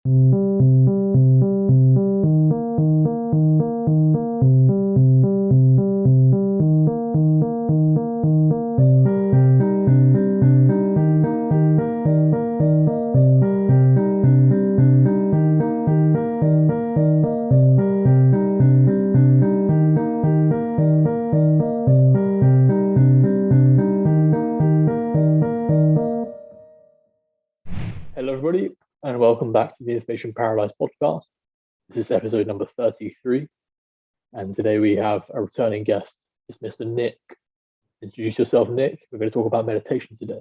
Hello, everybody, and welcome back to the Information Paradise podcast. This is episode number 33, and today we have a returning guest. It's Mr. Nick. Introduce yourself, Nick. We're going to talk about meditation today.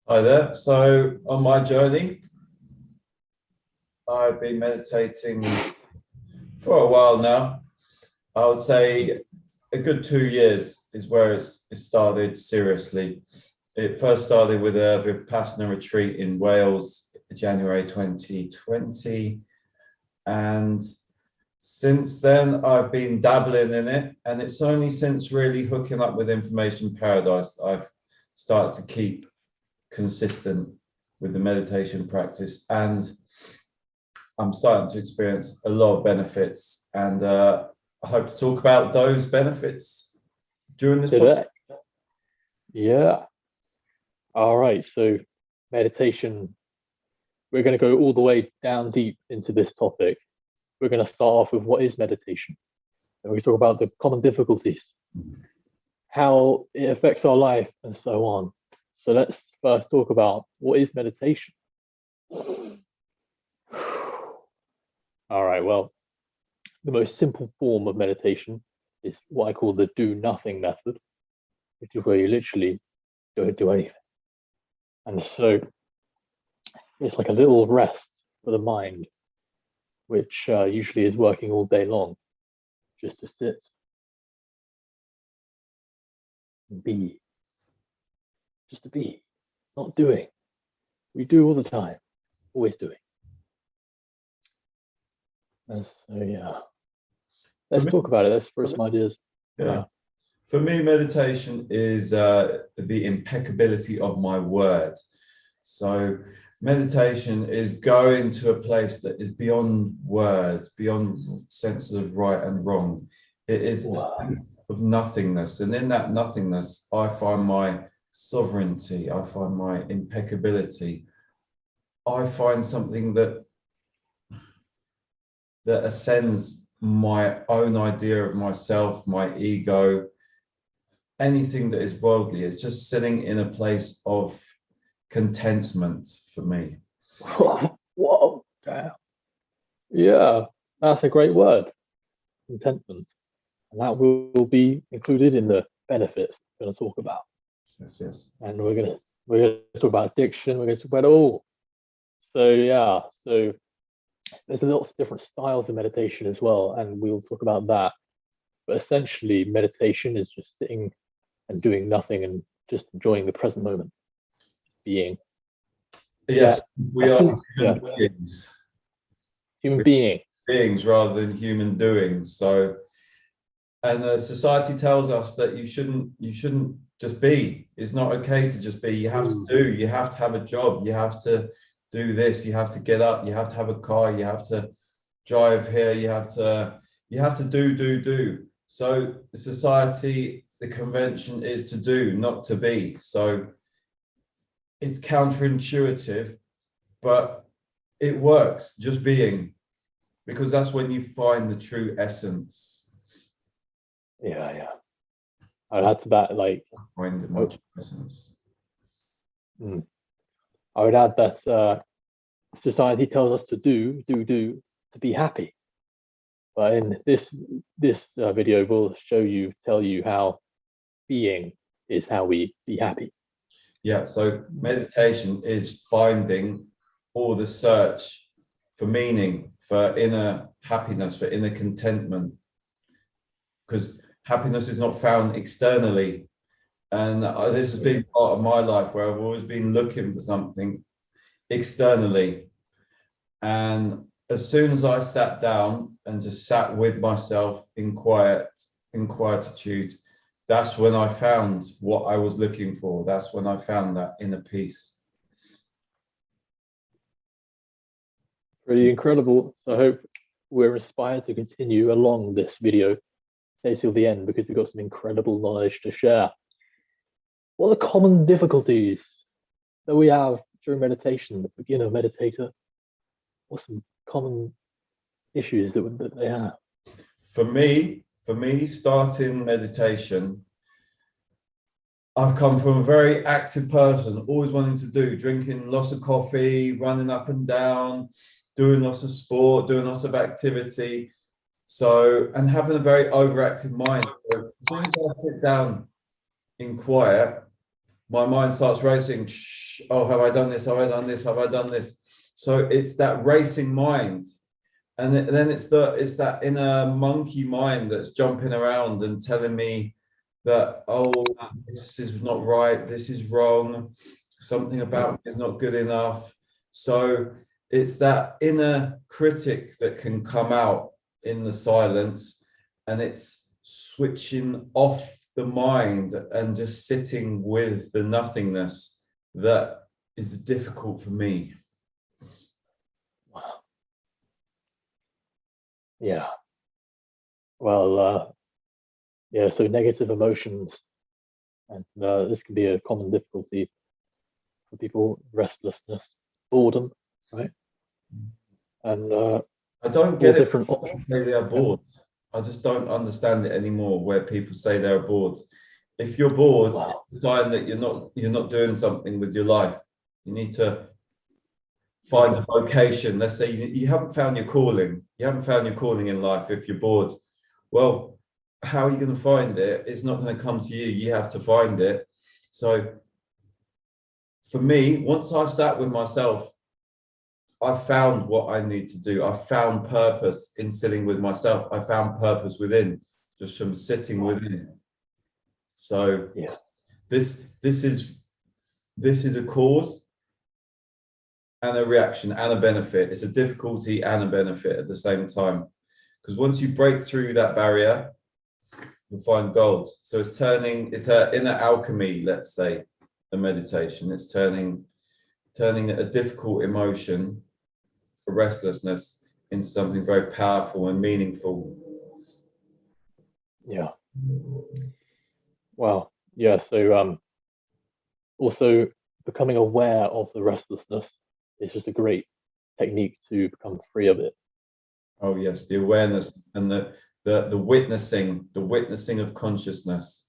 Hi there. So on my journey, I've been meditating for a while now. I would say a good 2 years is where it started seriously. It first started with a Vipassana retreat in Wales, January 2020. And since then, I've been dabbling in it. And it's only since really hooking up with Information Paradise that I've started to keep consistent with the meditation practice. And I'm starting to experience a lot of benefits. And I hope to talk about those benefits during this podcast. Yeah. All right, so meditation, we're going to go all the way down deep into this topic. We're going to start off with what is meditation. And we talk about the common difficulties, how it affects our life, and so on. So let's first talk about what is meditation. All right, well, the most simple form of meditation is what I call the do nothing method, which is where you literally don't do anything. And so it's like a little rest for the mind, which usually is working all day long, just to sit and be, just to be, not doing. We do all the time, always doing. And so, yeah, let's talk about it. Let's throw some ideas. Yeah. For me, meditation is the impeccability of my word. So meditation is going to a place that is beyond words, beyond sense of right and wrong. It is a sense of nothingness. And in that nothingness, I find my sovereignty. I find my impeccability. I find something that ascends my own idea of myself, my ego, anything that is worldly. It's just sitting in a place of contentment for me. Whoa, damn. Yeah, that's a great word, contentment. And that will be included in the benefits we're going to talk about. Yes. And we're going to talk about addiction, we're going to talk about it all. So yeah, so there's lots of different styles of meditation as well, and we'll talk about that. But essentially, meditation is just sitting and doing nothing and just enjoying the present moment, being. Yes, we are human beings. Human beings rather than human doings. So, and society tells us that you shouldn't just be. It's not okay to just be. You have to do. You have to have a job. You have to do this. You have to get up. You have to have a car. You have to drive here. You have to do. So society, the convention is to do, not to be. So it's counterintuitive, but it works, just being, because that's when you find the true essence. Yeah. I'd add to that, like, Find the true essence. I would add that society tells us to do to be happy. But in this video, we'll tell you how being is how we be happy. Yeah, so meditation is finding all the search for meaning, for inner happiness, for inner contentment. Because happiness is not found externally. And this has been part of my life where I've always been looking for something externally. And as soon as I sat down and just sat with myself in quietude, that's when I found what I was looking for. That's when I found that inner peace. Really incredible. So I hope we're inspired to continue along this video, stay till the end, because we've got some incredible knowledge to share. What are the common difficulties that we have during meditation, the beginner meditator? What's some common issues that they have? For me, starting meditation, I've come from a very active person, always wanting to do, drinking lots of coffee, running up and down, doing lots of sport, doing lots of activity. So, and having a very overactive mind. So as soon as I sit down in quiet, my mind starts racing. Shh, oh, have I done this? Have I done this? Have I done this? So it's that racing mind. And then it's that inner monkey mind that's jumping around and telling me that, oh, this is not right, this is wrong, something about me is not good enough. So it's that inner critic that can come out in the silence, and it's switching off the mind and just sitting with the nothingness that is difficult for me. Wow. Yeah. Well, yeah, so negative emotions, and this can be a common difficulty for people: restlessness, boredom, right? And I don't get it. different People say they are bored. I just don't understand it anymore. Where people say they're bored. If you're bored, wow. it's a sign that you're not doing something with your life. You need to find a vocation. Let's say you haven't found your calling. You haven't found your calling in life. If you're bored, well, how are you going to find it? It's not going to come to you. You have to find it. So for me, once I sat with myself, I found what I need to do. I found purpose in sitting with myself. I found purpose within, just from sitting within. So Yeah. this is a cause and a reaction and a benefit. It's a difficulty and a benefit at the same time. Because once you break through that barrier, you'll find gold. So it's an inner alchemy, let's say, a meditation. It's turning a difficult emotion, a restlessness, into something very powerful and meaningful. Yeah. Wow. Yeah. So also becoming aware of the restlessness is just a great technique to become free of it. Oh yes, the awareness and the witnessing of consciousness.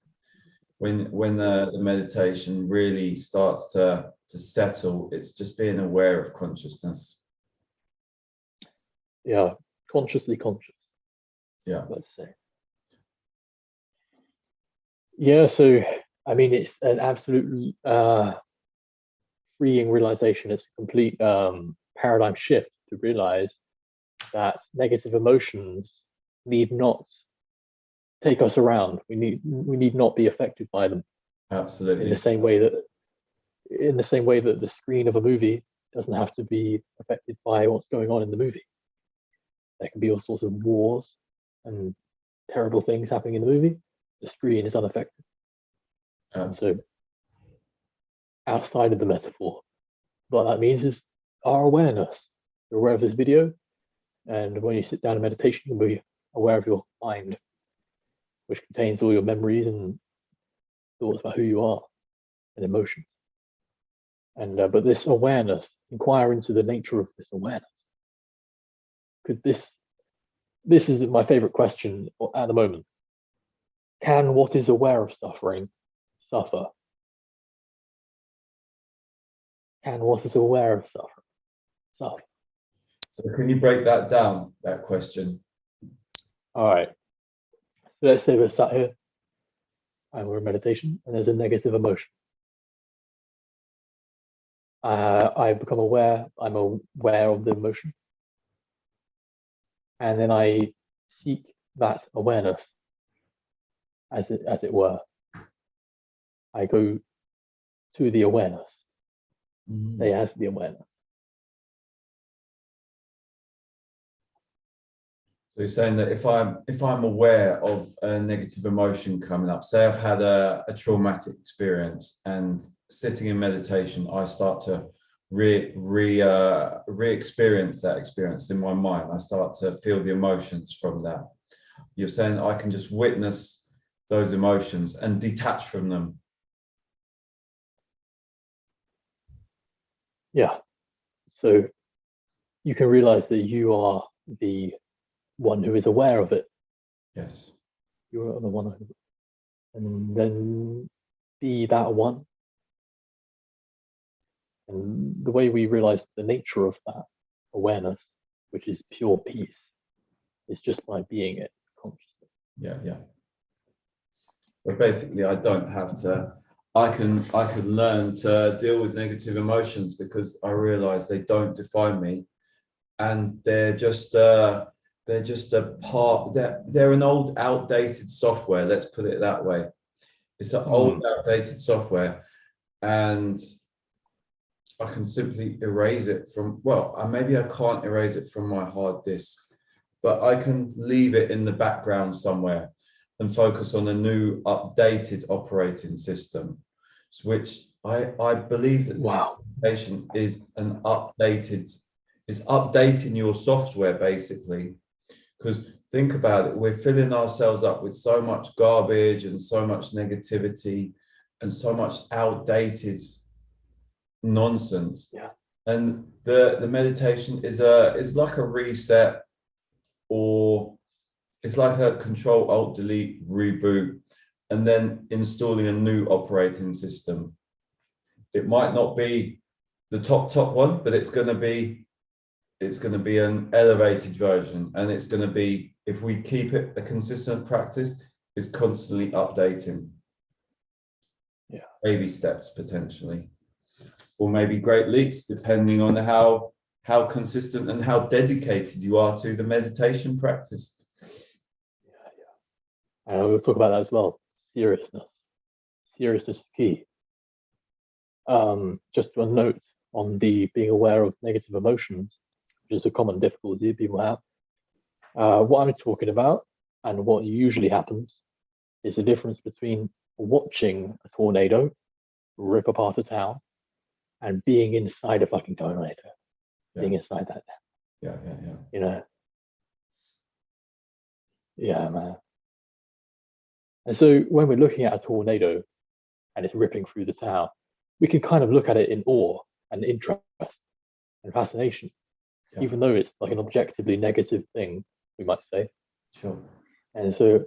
When the meditation really starts to settle, it's just being aware of consciousness. Yeah. Consciously conscious. Yeah. Let's say. Yeah. So I mean, it's an absolute freeing realization. It's a complete paradigm shift to realize that negative emotions need not take us around. We need not be affected by them. Absolutely. In the same way that the screen of a movie doesn't have to be affected by what's going on in the movie. There can be all sorts of wars and terrible things happening in the movie. The screen is unaffected. And so outside of the metaphor, what that means is our awareness. You're aware of this video, and when you sit down in meditation, you'll be aware of your mind, which contains all your memories and thoughts about who you are and emotions. And but this awareness, inquire into the nature of this awareness. Because this is my favorite question at the moment. Can what is aware of suffering suffer? Can what is aware of suffering suffer? So can you break that down, that question? All right. So let's say we're sat here and we're in meditation and there's a negative emotion. I become aware, I'm aware of the emotion. And then I seek that awareness, as it were. I go to the awareness. They as the awareness. So you're saying that if I'm aware of a negative emotion coming up, say I've had a traumatic experience, and sitting in meditation, I start to re-experience that experience in my mind. I start to feel the emotions from that. You're saying I can just witness those emotions and detach from them. Yeah. So you can realize that you are the one who is aware of it. Yes. You are the one, and then be that one. And the way we realize the nature of that awareness, which is pure peace, is just by being it consciously. Yeah, yeah. So basically, I don't have to. I can learn to deal with negative emotions because I realize they don't define me, and they're just a part. They're an old, outdated software. Let's put it that way. It's an old, outdated software, and I can simply erase it from. Well, maybe I can't erase it from my hard disk, but I can leave it in the background somewhere and focus on a new updated operating system, which I believe that meditation is updating your software basically. Because think about it, we're filling ourselves up with so much garbage and so much negativity and so much outdated nonsense. Yeah. And the meditation is like a reset, or it's like a Control Alt Delete reboot, and then installing a new operating system. It might not be the top one, but it's going to be an elevated version, and it's going to be, if we keep it a consistent practice, is constantly updating. Yeah. Baby steps potentially, or maybe great leaps, depending on how consistent and how dedicated you are to the meditation practice. And we'll talk about that as well. Seriousness is key. Just a note on the being aware of negative emotions, which is a common difficulty people have. What I'm talking about and what usually happens is the difference between watching a tornado rip apart a town and being inside a fucking tornado, being inside that. Yeah. You know. Yeah, man. And so when we're looking at a tornado and it's ripping through the town, we can kind of look at it in awe and interest and fascination, even though it's like an objectively negative thing, we might say. Sure. And so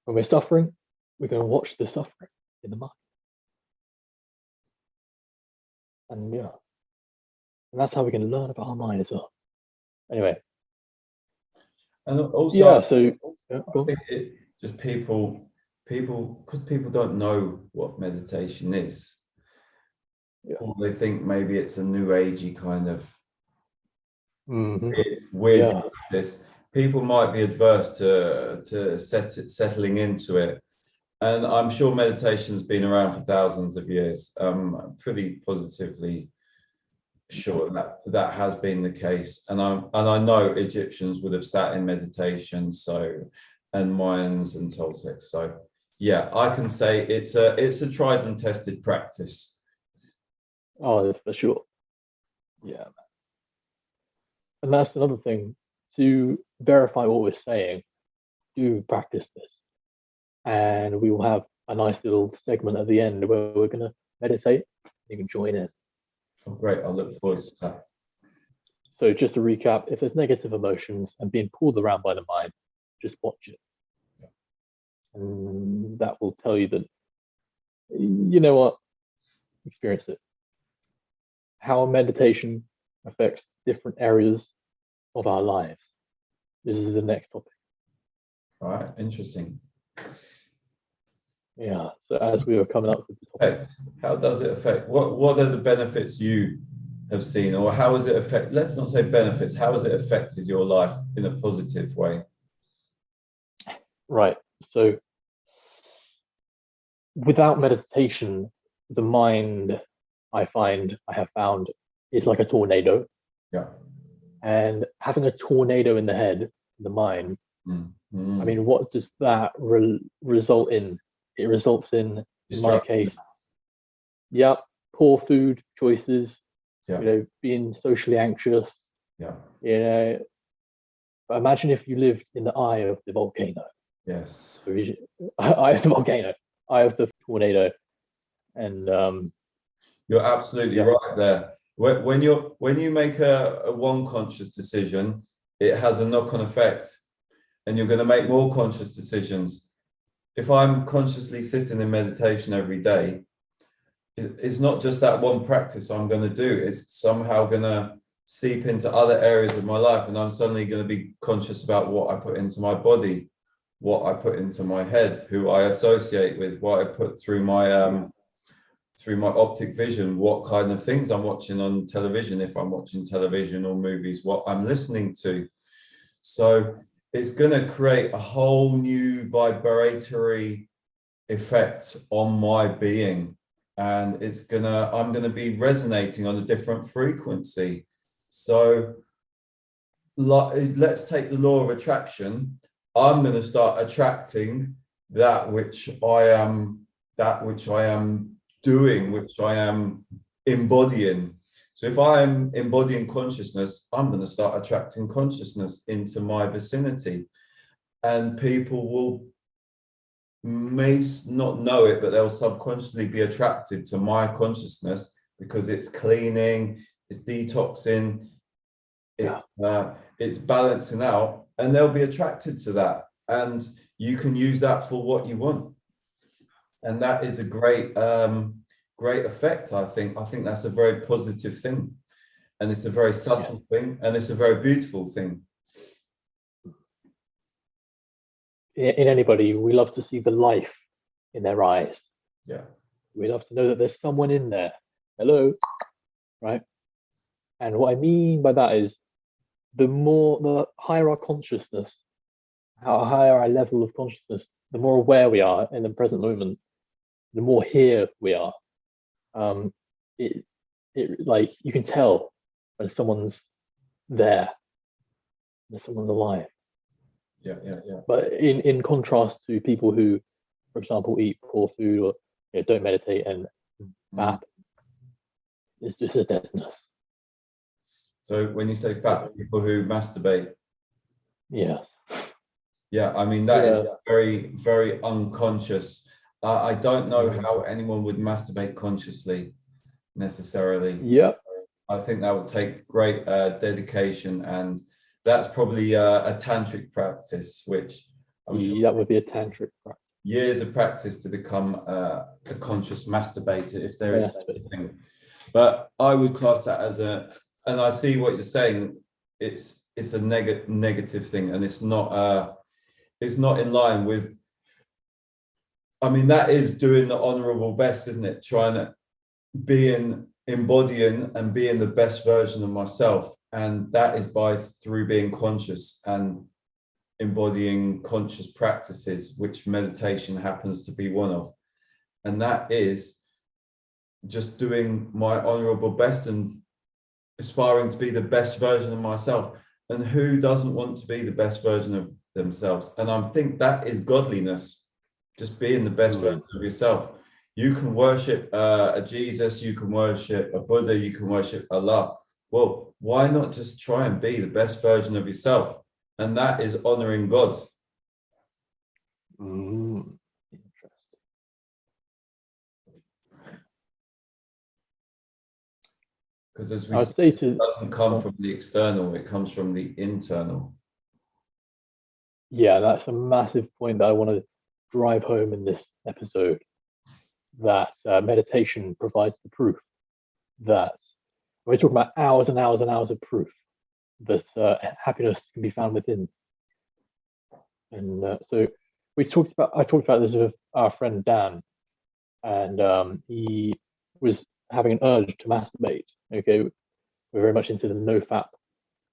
when we're suffering, we're going to watch the suffering in the mind. And yeah, and that's how we can learn about our mind as well. Anyway. And also, yeah, so I think it just people, because people don't know what meditation is. Yeah. Or they think maybe it's a new agey kind of weird practice. People might be adverse to settling into it. And I'm sure meditation's been around for thousands of years. I'm pretty positively sure that has been the case. And I know Egyptians would have sat in meditation, and Mayans and Toltecs. So yeah, I can say it's a tried and tested practice. Oh, for sure. Yeah. And that's another thing, to verify what we're saying, do practice this. And we will have a nice little segment at the end where we're going to meditate. You can join in. Oh, great. I look forward to that. So just to recap, if there's negative emotions and being pulled around by the mind, just watch it. And that will tell you that, you know what, experience it. How meditation affects different areas of our lives. This is the next topic. All right, interesting. Yeah, so as we were coming up with the topic. How does it affect? What are the benefits you have seen, or how has it affected? Let's not say benefits. How has it affected your life in a positive way? Right. So without meditation, the mind, I have found, is like a tornado. Yeah. And having a tornado in the head, in the mind, I mean, what does that result in? It results in my case, poor food choices, Yeah. You know, being socially anxious. Yeah. You know, but imagine if you lived in the eye of the volcano. Yes. Eye of the volcano, eye of the tornado, and You're absolutely yeah, right there. When you make a one conscious decision, it has a knock-on effect, and you're going to make more conscious decisions. If I'm consciously sitting in meditation every day, it's not just that one practice I'm going to do. It's somehow going to seep into other areas of my life, and I'm suddenly going to be conscious about what I put into my body, what I put into my head, who I associate with, what I put through my optic vision, what kind of things I'm watching on television, if I'm watching television or movies, what I'm listening to. So it's going to create a whole new vibratory effect on my being, and I'm going to be resonating on a different frequency. So let's take the law of attraction. I'm going to start attracting that which I am doing, which I am embodying. So if I'm embodying consciousness, I'm going to start attracting consciousness into my vicinity, and people may not know it, but they'll subconsciously be attracted to my consciousness because it's cleaning, it's detoxing, it's balancing out, and they'll be attracted to that. And you can use that for what you want. And that is a great effect. I think that's a very positive thing, and it's a very subtle thing, and it's a very beautiful thing. In anybody, we love to see the life in their eyes. Yeah. We love to know that there's someone in there. Hello, right? And what I mean by that is the higher our consciousness, how higher our level of consciousness, the more aware we are in the present moment, the more here we are. It like you can tell when someone's there, when someone's alive. Yeah. But in contrast to people who, for example, eat poor food or don't meditate and fat, it's just a deadness. So when you say fat, people who masturbate. Yes. Yeah, I mean, that is very, very unconscious. I don't know how anyone would masturbate consciously necessarily. Yeah. I think that would take great dedication, and that's probably a tantric practice, which I'm sure that would be a tantric practice. Years of practice to become a conscious masturbator, if there is such a thing. But I would class that as and I see what you're saying. It's a negative thing, and it's not in line with. I mean, that is doing the honorable best, isn't it? Trying to embodying and being the best version of myself, and that is through being conscious and embodying conscious practices, which meditation happens to be one of. And that is just doing my honorable best and aspiring to be the best version of myself. And who doesn't want to be the best version of themselves? And I think that is godliness, just being the best version of yourself. You can worship a Jesus, you can worship a Buddha, you can worship Allah. Well, why not just try and be the best version of yourself? And that is honoring God. Interesting. Because as we say, it doesn't come from the external, it comes from the internal. Yeah, that's a massive point that I want to drive home in this episode, that meditation provides the proof that we're talking about hours and hours and hours of proof that happiness can be found within. And so I talked about this with our friend Dan, and he was having an urge to masturbate. Okay, we're very much into the no fap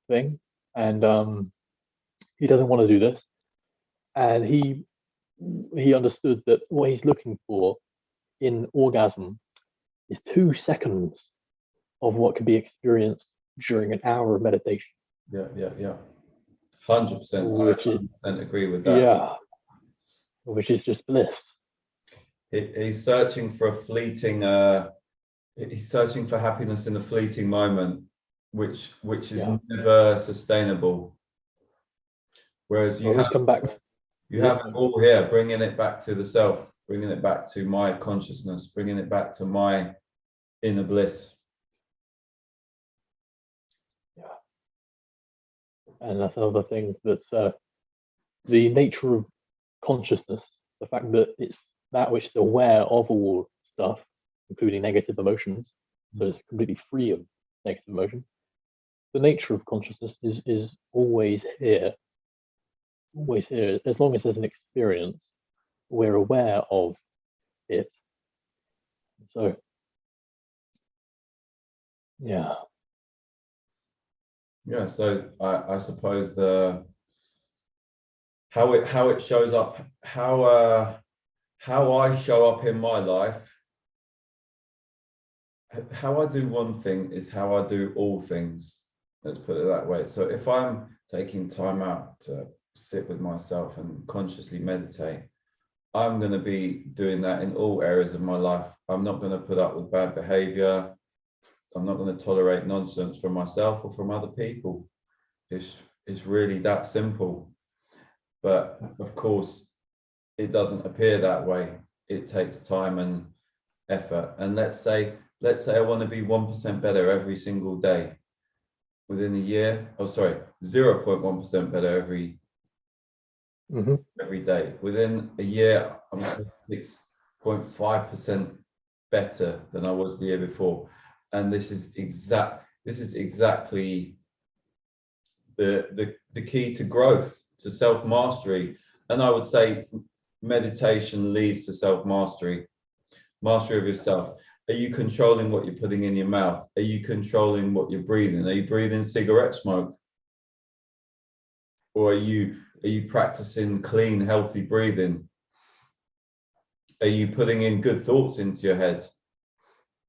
thing, and he doesn't want to do this, and he understood that what he's looking for in orgasm is 2 seconds of what could be experienced during an hour of meditation. Yeah. 100%. I 100% agree with that. Yeah, which is just bliss. He's searching for a fleeting he's searching for happiness in the fleeting moment, which is Yeah. never sustainable. Whereas Well, we come back. you have it all here, bringing it back to the self, bringing it back to my consciousness, bringing it back to my inner bliss. Yeah. And that's another thing, that's the nature of consciousness, the fact that it's that which is aware of all stuff, including negative emotions, so it's completely free of negative emotions. The nature of consciousness is always here, as long as there's an experience, we're aware of it. So yeah. So I suppose how it shows up, how I show up in my life, how I do one thing is how I do all things. Let's put it that way. So if I'm taking time out to sit with myself and consciously meditate, I'm going to be doing that in all areas of my life. I'm not going to put up with bad behavior. I'm not going to tolerate nonsense from myself or from other people. It's really that simple. But of course, it doesn't appear that way. It takes time and effort. And let's say I want to be 1% better every single day. Within a year, 0.1% better every day. Within a year, I'm 6.5% better than I was the year before. And this is exactly the key to growth, to self-mastery. And I would say meditation leads to self-mastery, mastery of yourself. Are you controlling what you're putting in your mouth? Are you controlling what you're breathing? Are you breathing cigarette smoke? Or are you practicing clean, healthy breathing? Are you putting in good thoughts into your head?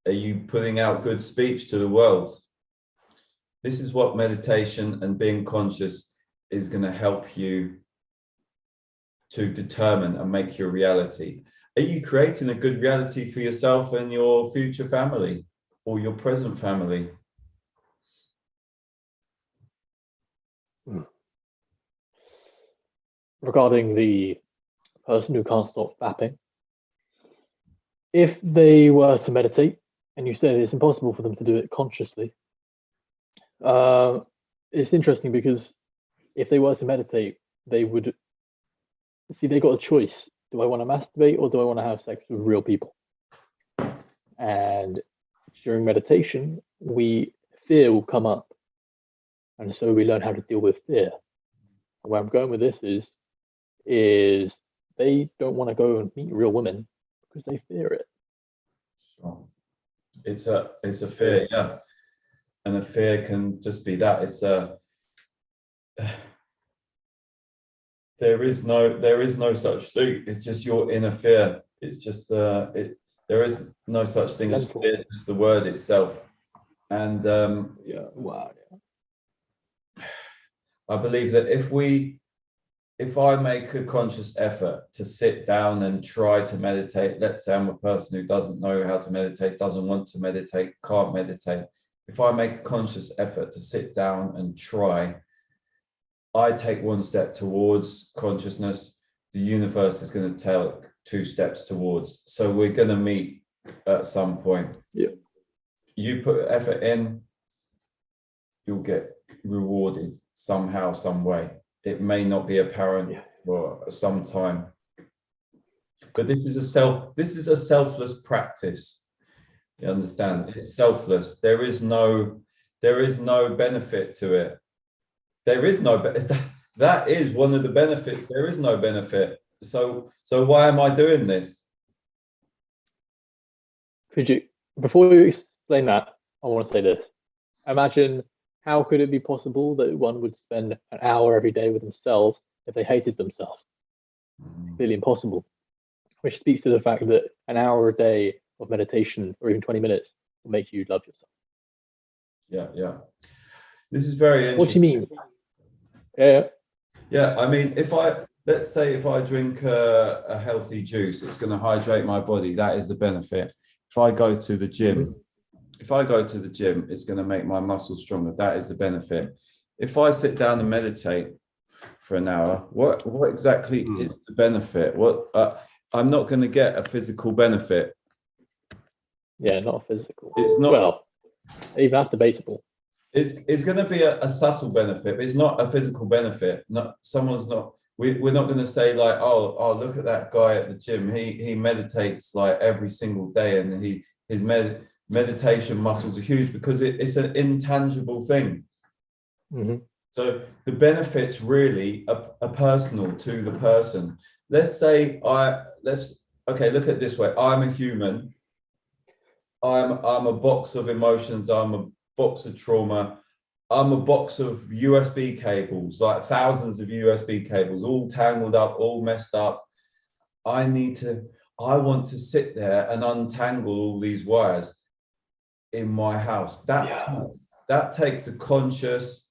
Are you putting out good speech to the world? This is what meditation and being conscious is going to help you to determine and make your reality. Are you creating a good reality for yourself and your future family or your present family? Regarding the person who can't stop fapping, if they were to meditate, and you said it's impossible for them to do it consciously, it's interesting because if they were to meditate, they would see they got a choice. Do I want to masturbate or do I want to have sex with real people? And during meditation, fear will come up. And so we learn how to deal with fear. And where I'm going with this is they don't want to go and meet real women because they fear it. Sure. It's a fear, yeah. And a fear can just be that. It's there is no such thing. It's just your inner fear. It's just there is no such thing as fear, just the word itself. And wow. I believe that if I make a conscious effort to sit down and try to meditate, let's say I'm a person who doesn't know how to meditate, doesn't want to meditate, can't meditate. If I make a conscious effort to sit down and try, I take one step towards consciousness, the universe is going to take 2 steps towards. So we're going to meet at some point. Yeah. You put effort in, you'll get rewarded somehow, some way. It may not be apparent for some time, but this is a selfless practice. You understand? It's selfless. There is no benefit to it. There is no, that is one of the benefits. There is no benefit. So why am I doing this? Could you, before you explain that, I want to say this. Imagine, how could it be possible that one would spend an hour every day with themselves if they hated themselves? Completely impossible. Which speaks to the fact that an hour a day of meditation, or even 20 minutes, will make you love yourself. Yeah. This is very interesting. What do you mean? Yeah, I mean, let's say if I drink a healthy juice, it's going to hydrate my body. That is the benefit. If I go to the gym if I go to the gym, it's going to make my muscles stronger. That is the benefit. If I sit down and meditate for an hour, what exactly is the benefit? I'm not going to get a physical benefit. Yeah, not a physical. It's not. Well, even that's debatable. It's going to be a subtle benefit, but it's not a physical benefit. We're not going to say like, oh, look at that guy at the gym. He meditates like every single day, and his meditation muscles are huge, because it's an intangible thing. Mm-hmm. So the benefits really are personal to the person. Let's say look at it this way. I'm a human. I'm a box of emotions. I'm a box of trauma. I'm a box of USB cables, like thousands of USB cables, all tangled up, all messed up. I want to sit there and untangle all these wires in my house. That takes a conscious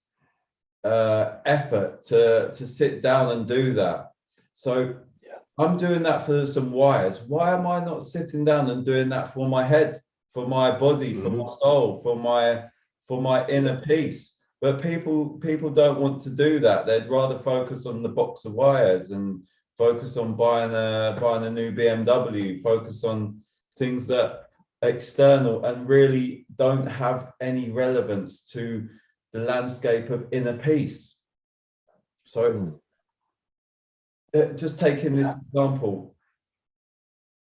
effort to sit down and do that. So I'm doing that for some wires. Why am I not sitting down and doing that for my head, for my body, for my soul, for my inner peace? But people don't want to do that. They'd rather focus on the box of wires and focus on buying a new BMW, focus on things that are external and really don't have any relevance to the landscape of inner peace. So just taking this example,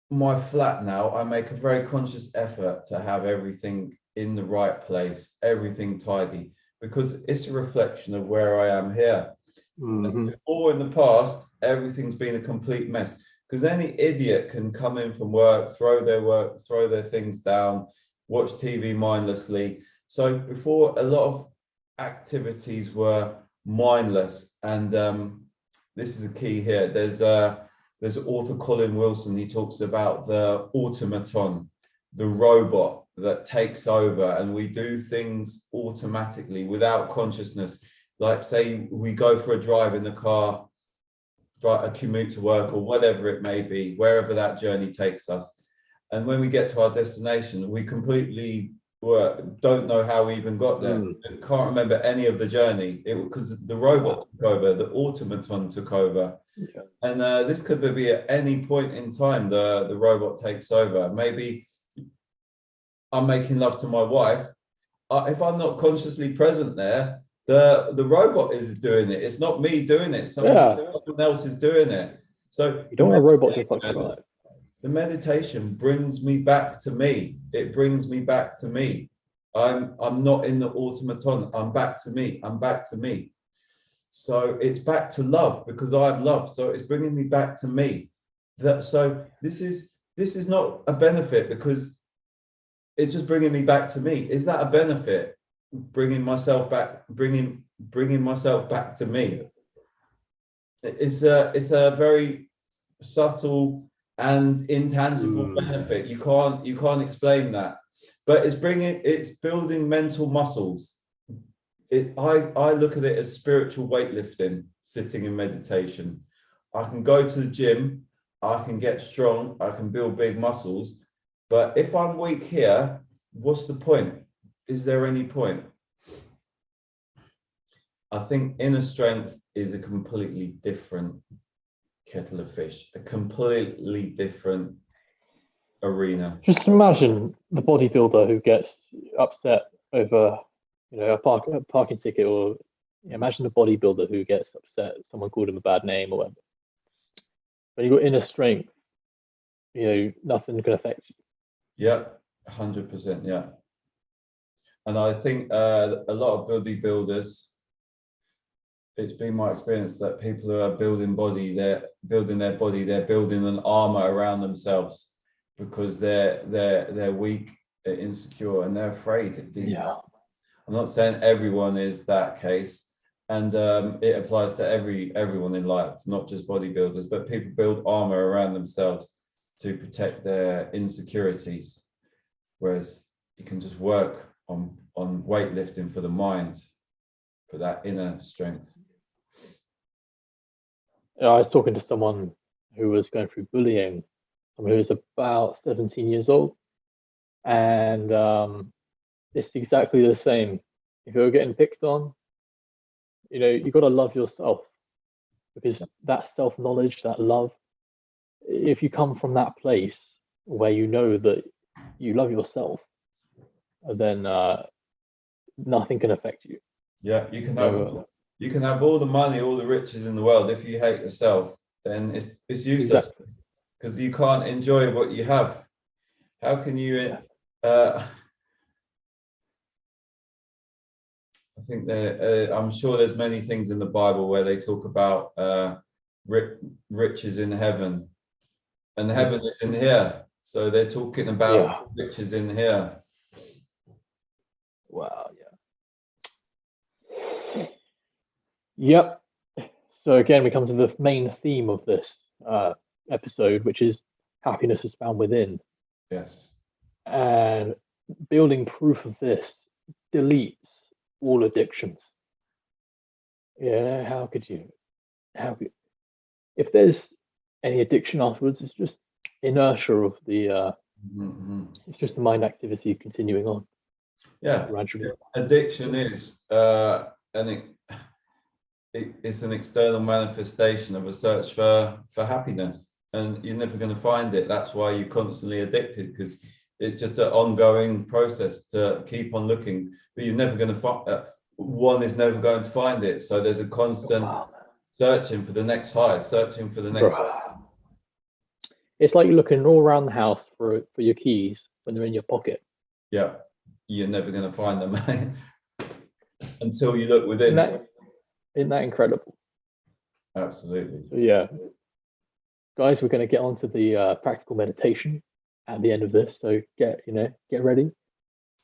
my flat now, I make a very conscious effort to have everything in the right place, everything tidy, because it's a reflection of where I am here. Before, in the past, everything's been a complete mess, because any idiot can come in from work, throw their things down, watch TV mindlessly. So before, a lot of activities were mindless, and this is a key here. There's author Colin Wilson. He talks about the automaton, the robot that takes over, and we do things automatically without consciousness. Like, say we go for a drive in the car, a commute to work, or whatever it may be, wherever that journey takes us, and when we get to our destination, we completely don't know how we even got there. Can't remember any of the journey, because the robot took over, the automaton took over. And this could be at any point in time the robot takes over. Maybe I'm making love to my wife. If I'm not consciously present there, the robot is doing it. It's not me doing it. Someone else is doing it. So you don't want a robot to fucking drive. The meditation brings me back to me. It brings me back to me. I'm not in the automaton. I'm back to me. I'm back to me. So it's back to love, because I'm love. So it's bringing me back to me. So this is not a benefit, because it's just bringing me back to me. Is that a benefit? Bringing myself back to me. It's a very subtle and intangible benefit. You can't explain that, but it's building mental muscles. I look at it as spiritual weightlifting, sitting in meditation. I can go to the gym, I can get strong, I can build big muscles, but if I'm weak here, what's the point? Is there any point? I think inner strength is a completely different kettle of fish, a completely different arena. Just imagine the bodybuilder who gets upset over, a parking ticket, or imagine the bodybuilder who gets upset someone called him a bad name or whatever. When you've got inner strength, nothing can affect you. Yeah, 100%. Yeah, and I think a lot of bodybuilders, it's been my experience that people who are building their body, they're building an armor around themselves, because they're weak, they're insecure, and they're afraid. I'm not saying everyone is that case, and it applies to everyone in life, not just bodybuilders, but people build armor around themselves to protect their insecurities, whereas you can just work on weightlifting for the mind, for that inner strength. I was talking to someone who was going through bullying, someone who was about 17 years old, and it's exactly the same. If you're getting picked on, you got to love yourself, because that self-knowledge, that love, if you come from that place where you know that you love yourself, then nothing can affect you. Yeah, you can have all the money, all the riches in the world. If you hate yourself, then it's useless, Exactly. because you can't enjoy what you have. How can you? Yeah. I think I'm sure there's many things in the Bible where they talk about riches in heaven, and heaven is in here. So they're talking about riches in here. Wow. Yeah. Yep. So again, we come to the main theme of this episode, which is happiness is found within. Yes. And building proof of this deletes all addictions. Yeah, how could you? If there's any addiction afterwards, it's just inertia of the. It's just the mind activity continuing on. Yeah. Gradually. Addiction is it's an external manifestation of a search for happiness, and you're never going to find it. That's why you're constantly addicted, because it's just an ongoing process to keep on looking, but you're never going to find one is never going to find it. So there's a constant searching for the next high, searching for the next. It's like you're looking all around the house for your keys when they're in your pocket. Yeah, you're never going to find them until you look within. Isn't that incredible? Absolutely. So yeah, guys, we're going to get onto the practical meditation at the end of this. So get ready.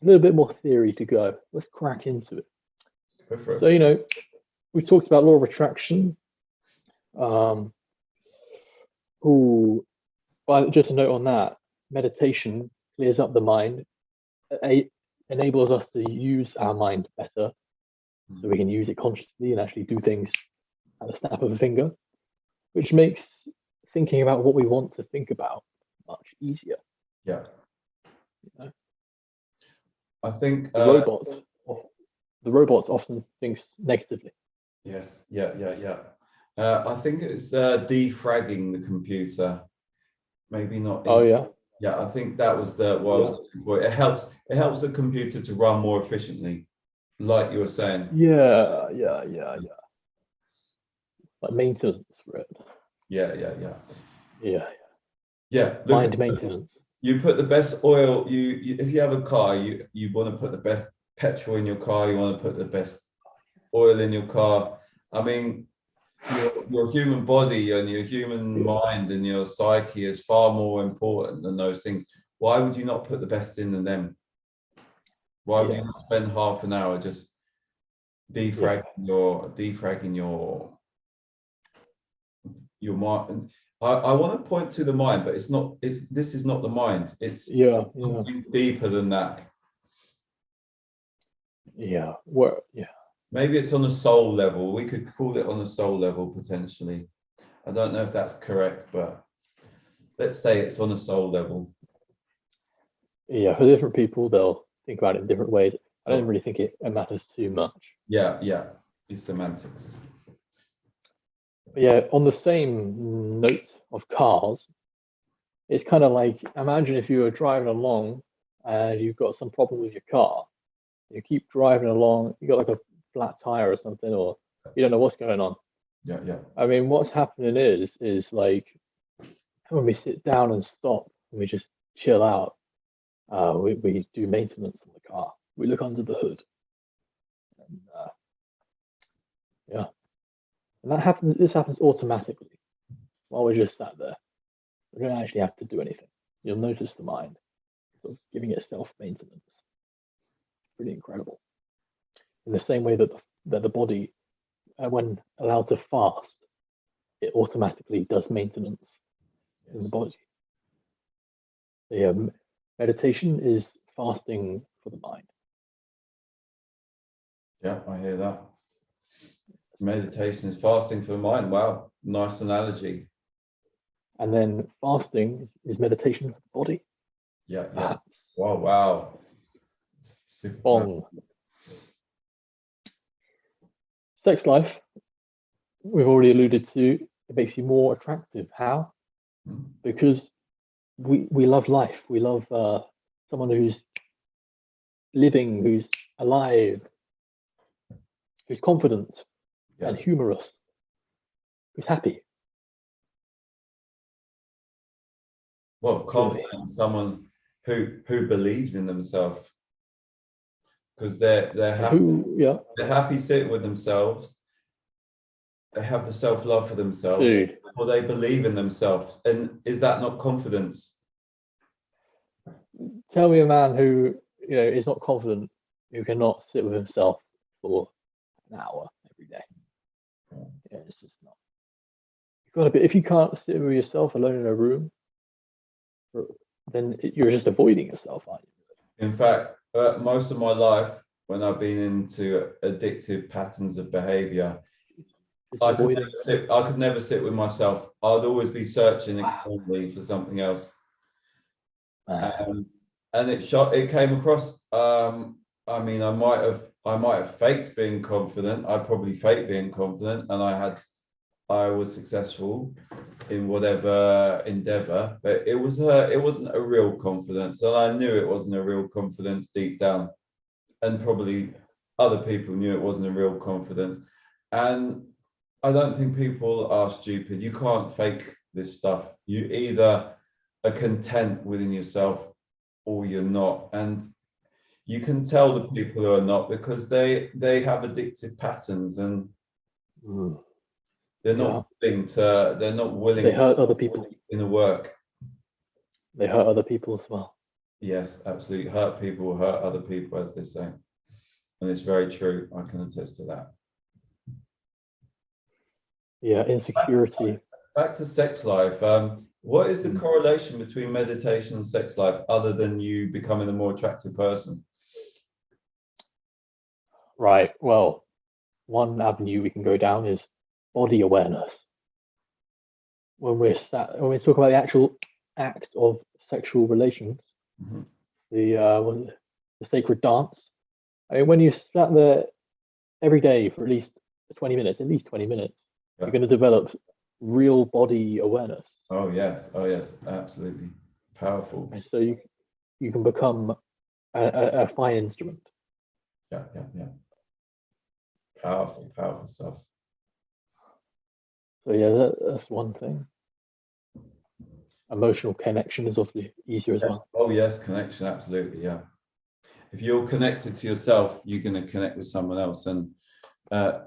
A little bit more theory to go. Let's crack into it. Go for it. So we talked about law of attraction. Just a note on that, meditation clears up the mind, enables us to use our mind better, so we can use it consciously and actually do things at the snap of a finger, which makes thinking about what we want to think about much easier. Yeah. I think the robots often think negatively. Yes. Yeah. I think it's defragging the computer. Maybe not. Oh yeah. Yeah, I think that was what I was looking for. It helps the computer to run more efficiently, like you were saying. Yeah. Like maintenance for it. Yeah. Mind maintenance. You put the best oil. If you have a car, you want to put the best petrol in your car. You want to put the best oil in your car. I mean, your human body and your human mind and your psyche is far more important than those things. Why would you not put the best in them? Why would you not spend half an hour just defragging your mind? I want to point to the mind, but this is not the mind. It's something deeper than that. Maybe it's on a soul level. We could call it on a soul level, potentially. I don't know if that's correct, but let's say it's on a soul level. Yeah, for different people, they'll think about it in different ways. I don't really think it matters too much. Yeah, it's semantics. But yeah, on the same note of cars, it's kind of like, imagine if you were driving along and you've got some problem with your car. You keep driving along, you got like a flat tire or something, or you don't know what's going on. Yeah. I mean, what's happening is like when we sit down and stop and we just chill out, we do maintenance on the car. We look under the hood. And and that happens. This happens automatically while we're just sat there. We don't actually have to do anything. You'll notice the mind sort of giving it self-maintenance. Pretty incredible. In the same way that the body, when allowed to fast, it automatically does maintenance in the body. Yeah, meditation is fasting for the mind. Yeah, I hear that. Meditation is fasting for the mind. Wow, nice analogy. And then fasting is meditation for the body. Yeah. Wow. Super. Bong. Sex life, we've already alluded to, it makes you more attractive. How? Because we love life. We love someone who's living, who's alive, who's confident and Yes. humorous, who's happy. Well, confident in someone who believes in themselves, because they're happy. Yeah. They're happy sitting with themselves. They have the self-love for themselves, Dude. or they believe in themselves. And is that not confidence? Tell me a man who is not confident, who cannot sit with himself for an hour every day. Yeah, it's just not. You've got to be. If you can't sit with yourself alone in a room, then you're just avoiding yourself, aren't you? In fact, most of my life, when I've been into addictive patterns of behavior, I could never sit with myself. I'd always be searching externally for something else. And it came across. I mean, I might have faked being confident. I probably faked being confident, and I was successful in whatever endeavor, but it wasn't a real confidence, and I knew it wasn't a real confidence deep down, and probably other people knew it wasn't a real confidence. And I don't think people are stupid. You can't fake this stuff. You either are content within yourself or you're not. And you can tell the people who are not, because they have addictive patterns, and they're not willing they hurt to other people in the work. They hurt other people as well. Yes, absolutely. Hurt people hurt other people, as they say. And it's very true. I can attest to that. Yeah, insecurity. Back to sex life. What is the correlation between meditation and sex life, other than you becoming a more attractive person? Right. Well, one avenue we can go down is body awareness. When we talk about the actual act of sexual relations, the sacred dance. I mean, when you sat there every day for at least 20 minutes, you're going to develop real body awareness. Oh yes, absolutely. Powerful. And so you can become a fine instrument. Yeah. Powerful stuff. So yeah, that's one thing. Emotional connection is obviously easier as well. Oh yes, connection, absolutely, yeah. If you're connected to yourself, you're going to connect with someone else, and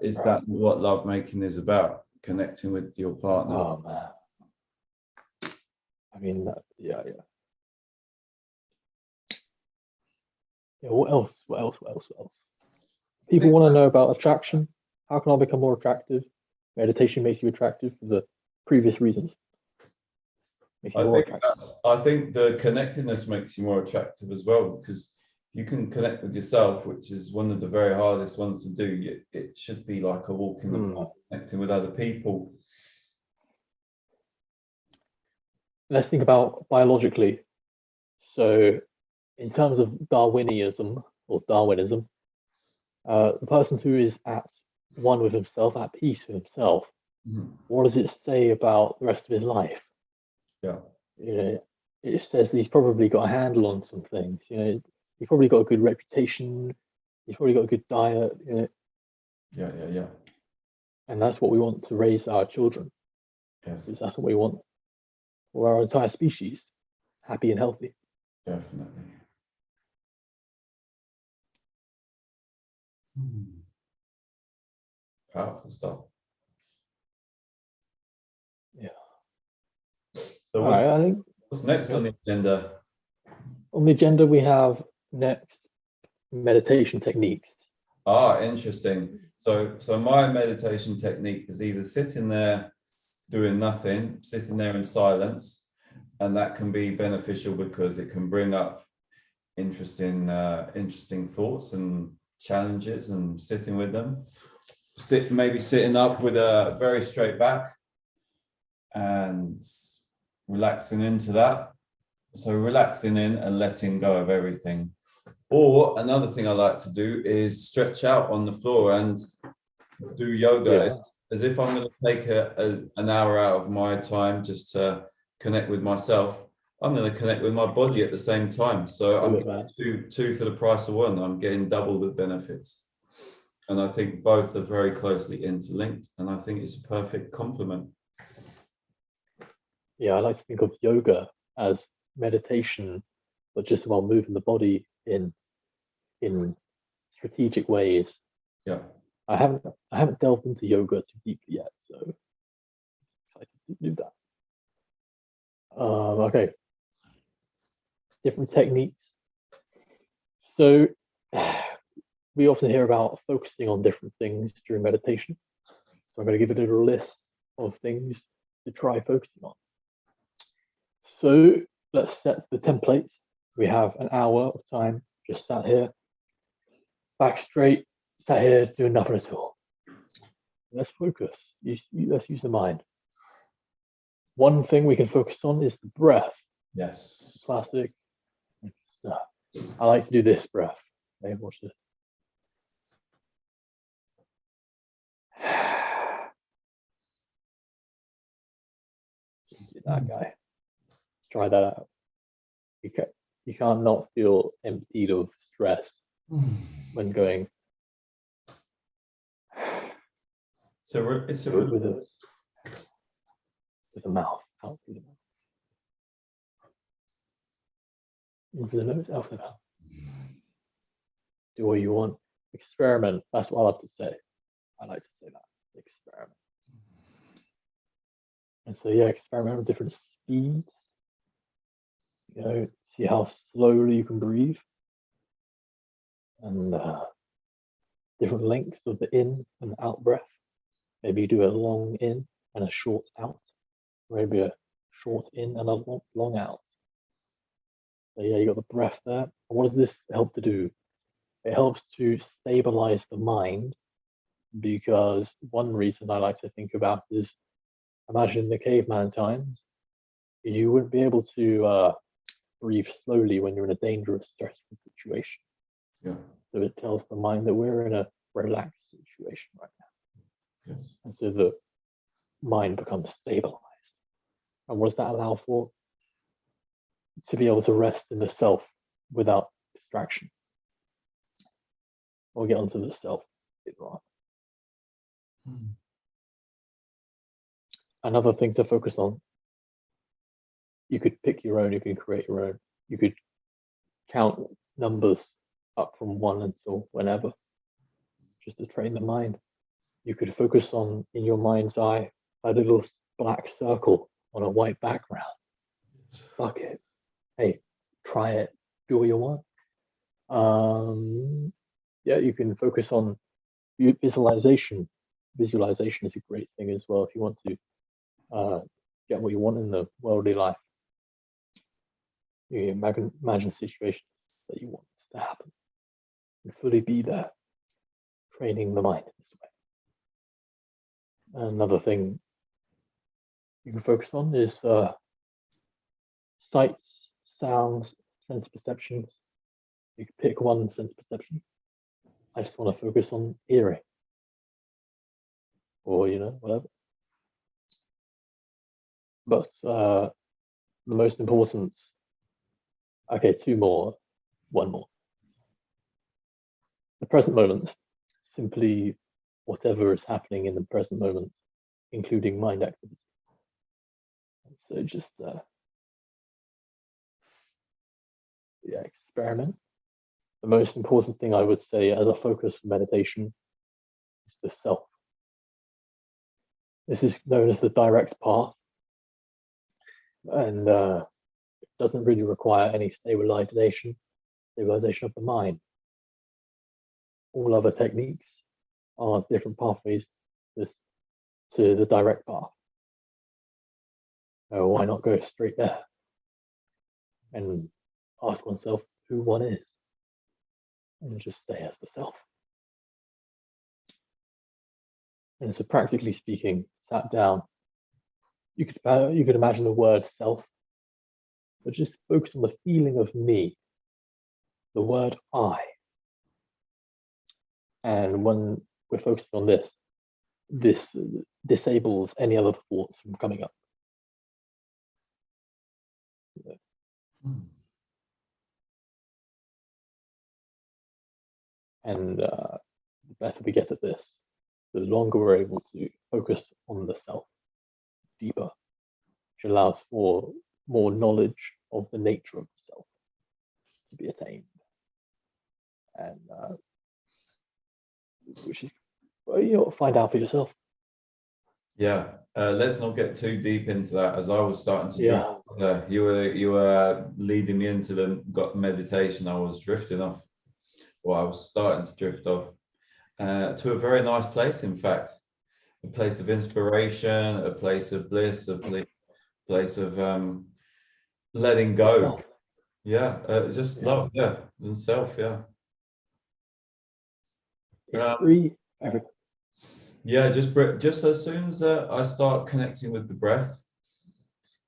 is that what love making is about? Connecting with your partner. Oh man, I mean, yeah. What else? People want to know about attraction. How can I become more attractive? Meditation makes you attractive for the previous reasons. I think the connectedness makes you more attractive as well, because you can connect with yourself, which is one of the very hardest ones to do. It should be like a walk in the park, connecting with other people. Let's think about biologically. So, in terms of Darwinism, the person who is at one with himself, at peace with himself, what does it say about the rest of his life? Yeah. It says that he's probably got a handle on some things. He's probably got a good reputation. He's probably got a good diet. Yeah. And that's what we want to raise our children. Yes. Because that's what we want for our entire species, happy and healthy. Definitely. Powerful stuff. Yeah. So what's next on the agenda? On the agenda, we have next meditation techniques. Interesting. So my meditation technique is either sitting there doing nothing, sitting there in silence, and that can be beneficial because it can bring up interesting thoughts and challenges, and sitting with them. Maybe sitting up with a very straight back and relaxing into that. So relaxing in and letting go of everything. Or another thing I like to do is stretch out on the floor and do yoga. Yeah. It's as if I'm going to take an hour out of my time just to connect with myself. I'm going to connect with my body at the same time. So I'm getting two for the price of one. I'm getting double the benefits. And I think both are very closely interlinked. And I think it's a perfect complement. Yeah, I like to think of yoga as meditation, but just about moving the body in strategic ways. Yeah. I haven't delved into yoga too deeply yet, so I'm excited to do that. Okay, different techniques. So we often hear about focusing on different things during meditation. So I'm going to give a little list of things to try focusing on. So let's set the template. We have an hour of time just sat here, back straight, sat here doing nothing at all. Let's focus. Let's use the mind. One thing we can focus on is the breath. Yes. Classic. I like to do this breath. Okay, watch this. That guy. Try that out. You can't not feel emptied of stress when going. So it's with the mouth, out through the mouth. In through the nose, out through the mouth. Do what you want. Experiment. That's what I like to say. I like to say that. Experiment. And so yeah, experiment with different speeds. You know, see how slowly you can breathe. And different lengths of the in and out breath. Maybe you do a long in and a short out. Maybe a short in and a long out. So yeah, you got the breath there. And what does this help to do? It helps to stabilize the mind, because one reason I like to think about is, imagine the caveman times, you wouldn't be able to breathe slowly when you're in a dangerous, stressful situation. Yeah. So it tells the mind that we're in a relaxed situation right now. Yes. And so the mind becomes stabilized. And what does that allow for? To be able to rest in the self without distraction. We'll get onto the self later on. Another thing to focus on, you could pick your own, you can create your own. You could count numbers up from 1 until whenever, just to train the mind. You could focus on, in your mind's eye, a little black circle on a white background. Fuck it. Hey, try it. Do what you want. Yeah, you can focus on visualization. Visualization is a great thing as well if you want to get what you want in the worldly life. You imagine situations that you want to happen and fully be there, training the mind this way. Another thing you can focus on is sights, sounds, sense perceptions. You can pick one sense perception. I just want to focus on hearing, or whatever. But the most important, okay, one more. The present moment, simply whatever is happening in the present moment, including mind activity. So just experiment. The most important thing I would say as a focus for meditation is the self. This is known as the direct path, and it doesn't really require any stabilization of the mind. All other techniques are different pathways to the direct path. So why not go straight there and ask oneself who one is, and just stay as the self. And so, practically speaking, sat down, you could imagine the word self, but just focus on the feeling of me. the word I. And when we're focusing on this disables any other thoughts from coming up. And the better we get at this, the longer we're able to focus on the self deeper, which allows for more knowledge of the nature of the self to be attained. And which is, well, you know, find out for yourself. Yeah, let's not get too deep into that, as I was starting to Yeah. drift. You were leading me into the meditation. I was drifting off, or I was starting to drift off to a very nice place. In fact, a place of inspiration, a place of bliss, a place of letting go. Yourself. Yeah, just love. Yeah, and self. Yeah. It's free. Yeah, just as soon as I start connecting with the breath,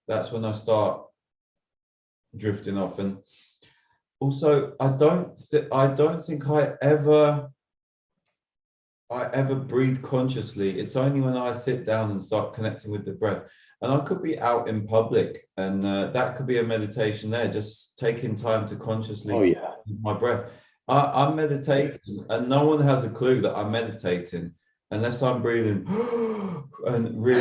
that's when I start drifting off. And also, I don't think I ever breathe consciously. It's only when I sit down and start connecting with the breath. And I could be out in public, and that could be a meditation there, just taking time to consciously with my breath. I'm meditating, and no one has a clue that I'm meditating unless I'm breathing and really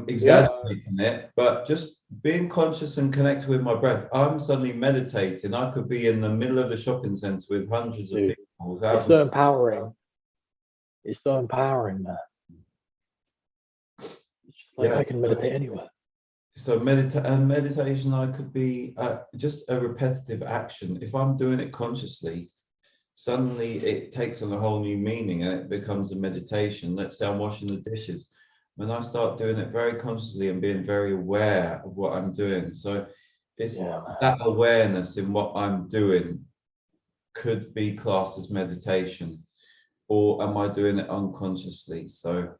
exaggerating it. But just being conscious and connected with my breath, I'm suddenly meditating. I could be in the middle of the shopping center with hundreds of people. It's so empowering. It's so empowering, man. It's just like I can meditate anywhere. So meditation, I could be just a repetitive action. If I'm doing it consciously, suddenly it takes on a whole new meaning and it becomes a meditation. Let's say I'm washing the dishes. When I start doing it very consciously and being very aware of what I'm doing. So it's that awareness in what I'm doing could be classed as meditation, or am I doing it unconsciously? So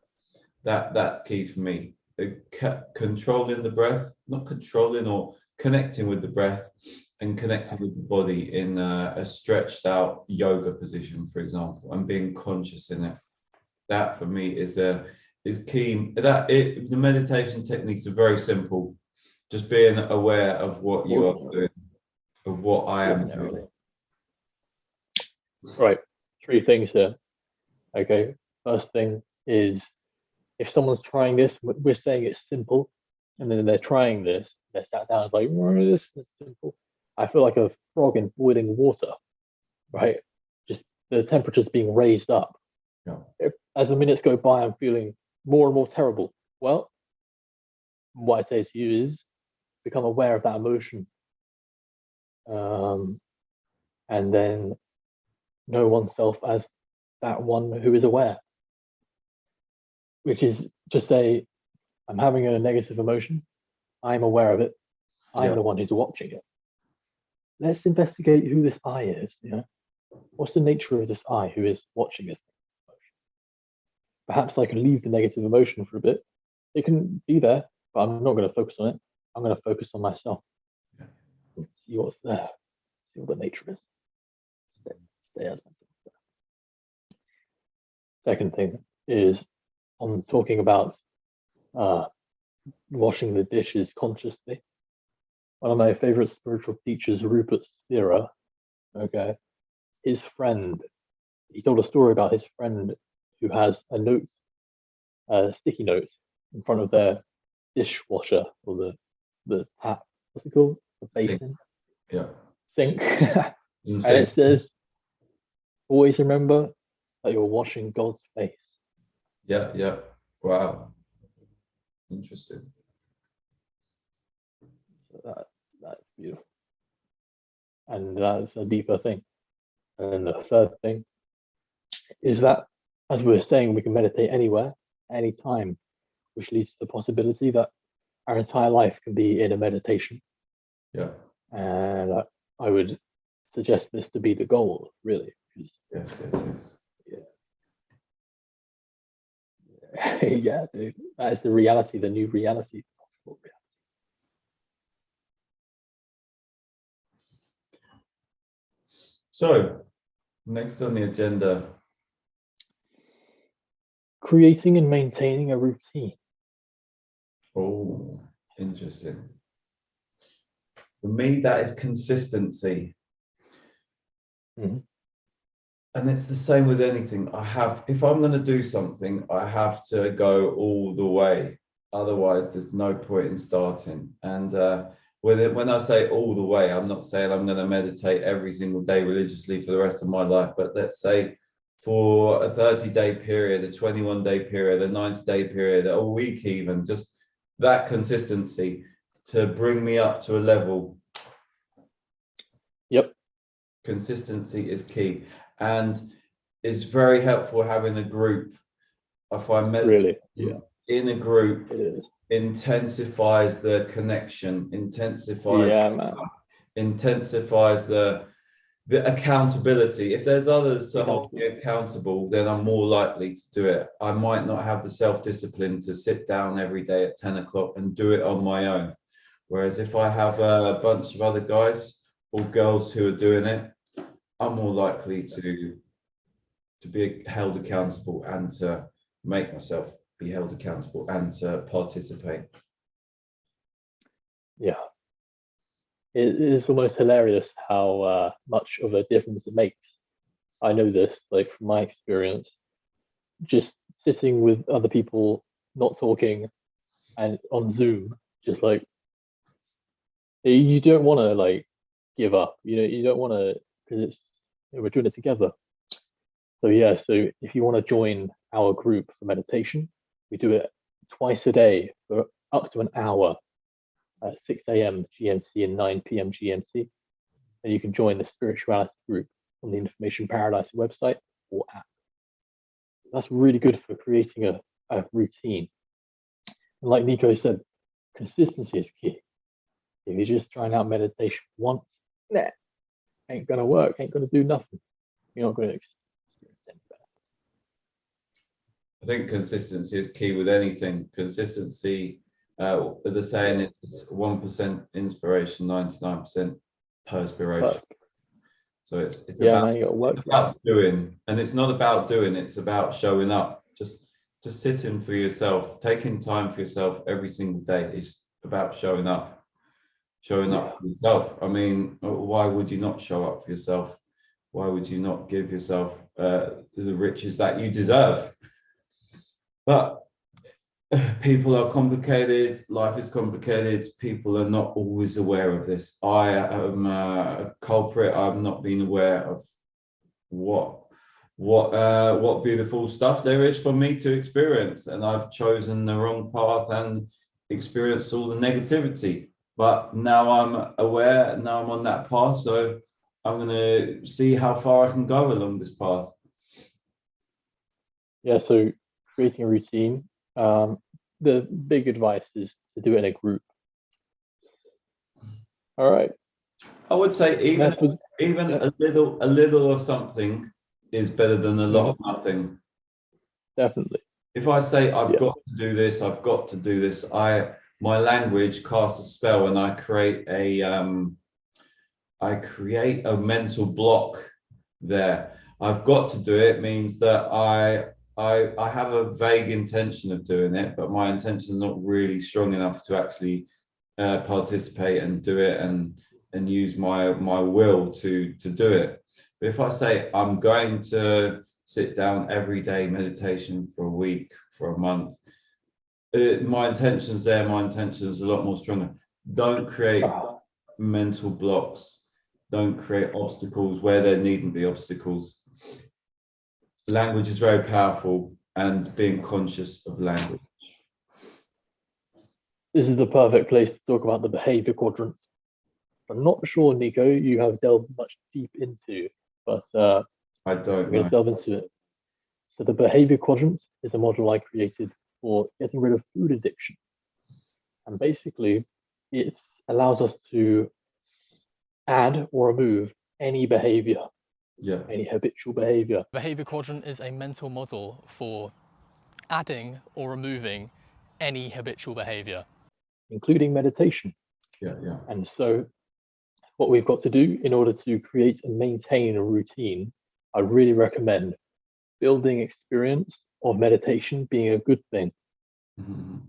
that's key for me. Controlling the breath, not controlling, or connecting with the breath and connecting with the body in a stretched out yoga position, for example, and being conscious in it. That for me is key. The meditation techniques are very simple. Just being aware of what you are doing, of what I am doing. Right, 3 things here. Okay, first thing is, if someone's trying this, we're saying it's simple, and then they're trying this, they're sat down, it's like, this is simple. I feel like a frog in boiling water, right? Just the temperature's being raised up. As the minutes go by, I'm feeling more and more terrible. Well, what I say to you is become aware of that emotion, and then know oneself as that one who is aware, which is just say, I'm having a negative emotion. I'm aware of it. I'm the one who's watching it. Let's investigate who this I is. You know, what's the nature of this I who is watching this emotion? Perhaps I can leave the negative emotion for a bit. It can be there, but I'm not going to focus on it. I'm going to focus on myself. See what's there. See what the nature is. Stay as myself. Second thing is, on talking about washing the dishes consciously. One of my favorite spiritual teachers, Rupert Spira, okay, his friend, he told a story about his friend who has a note, a sticky note in front of their dishwasher, or the tap, what's it called? The basin? Sink. And it says, always remember that you're washing God's face. Yeah. Wow. Interesting. So that's beautiful. And that's a deeper thing. And the third thing is that, as we were saying, we can meditate anywhere, anytime, which leads to the possibility that our entire life can be in a meditation. Yeah. And I would suggest this to be the goal, really. Yes. Yeah, dude. That is the reality, the new reality. So, next on the agenda. Creating and maintaining a routine. Oh, interesting. For me, that is consistency. Mhm. And it's the same with anything. If I'm going to do something, I have to go all the way. Otherwise, there's no point in starting. And when I say all the way, I'm not saying I'm going to meditate every single day religiously for the rest of my life. But let's say for a 30-day period, a 21-day period, a 90-day period, a week even, just that consistency to bring me up to a level. Yep. Consistency is key. And it's very helpful having a group. I find meditating Really, in a group it is. intensifies the connection, Yeah, man. intensifies the accountability. If there's others to hold me accountable, then I'm more likely to do it. I might not have the self-discipline to sit down every day at 10 o'clock and do it on my own. Whereas if I have a bunch of other guys or girls who are doing it, I'm more likely to be held accountable and to make myself be held accountable and to participate. Yeah. It is almost hilarious how much of a difference it makes. I know this, like from my experience, just sitting with other people, not talking, and on Zoom, just like you don't want to like give up. You don't want to because we're doing it together. So yeah, so if you want to join our group for meditation, we do it twice a day for up to an hour at 6 a.m. GMT and 9 p.m. GMT. And you can join the spirituality group on the Information Paradise website or app. That's really good for creating a routine. And like Nico said, consistency is key. If you're just trying out meditation once, nah, ain't gonna work, ain't gonna do nothing. You're not gonna experience any better. I think consistency is key with anything. Consistency, the saying it's 1% inspiration, 99% perspiration. But So it's yeah, about, man, you gotta work it's for it. about doing, and it's not about doing, it's about showing up. Just sitting for yourself, taking time for yourself every single day is about showing up. Showing up for yourself. I mean, why would you not show up for yourself? Why would you not give yourself the riches that you deserve? But people are complicated, life is complicated, people are not always aware of this. I am a culprit. I've not been aware of what beautiful stuff there is for me to experience, and I've chosen the wrong path and experienced all the negativity. But now I'm aware, now I'm on that path, so I'm going to see how far I can go along this path. Yeah, so creating a routine. The big advice is to do it in a group. All right. I would say even yeah. a little of something is better than a lot of nothing. Definitely. If I say I've got to do this, I've got to do this, my language casts a spell and I create a mental block there. I've got to do it means that I have a vague intention of doing it, but my intention is not really strong enough to actually participate and do it and use my will to do it. But if I say I'm going to sit down every day meditation for a week, for a month, my intention's there, my intention's a lot more stronger. Don't create mental blocks. Don't create obstacles where there needn't be obstacles. Language is very powerful, and being conscious of language. This is the perfect place to talk about the behavior quadrant. I'm not sure, Nico, you have delved much deep into, but I don't we're going know. to delve into it. So the behavior quadrant is a model I created for getting rid of food addiction. And basically, it allows us to add or remove any behavior, any habitual behavior. Behavior quadrant is a mental model for adding or removing any habitual behavior, including meditation. Yeah. And so what we've got to do in order to create and maintain a routine, I really recommend building experience of meditation being a good thing.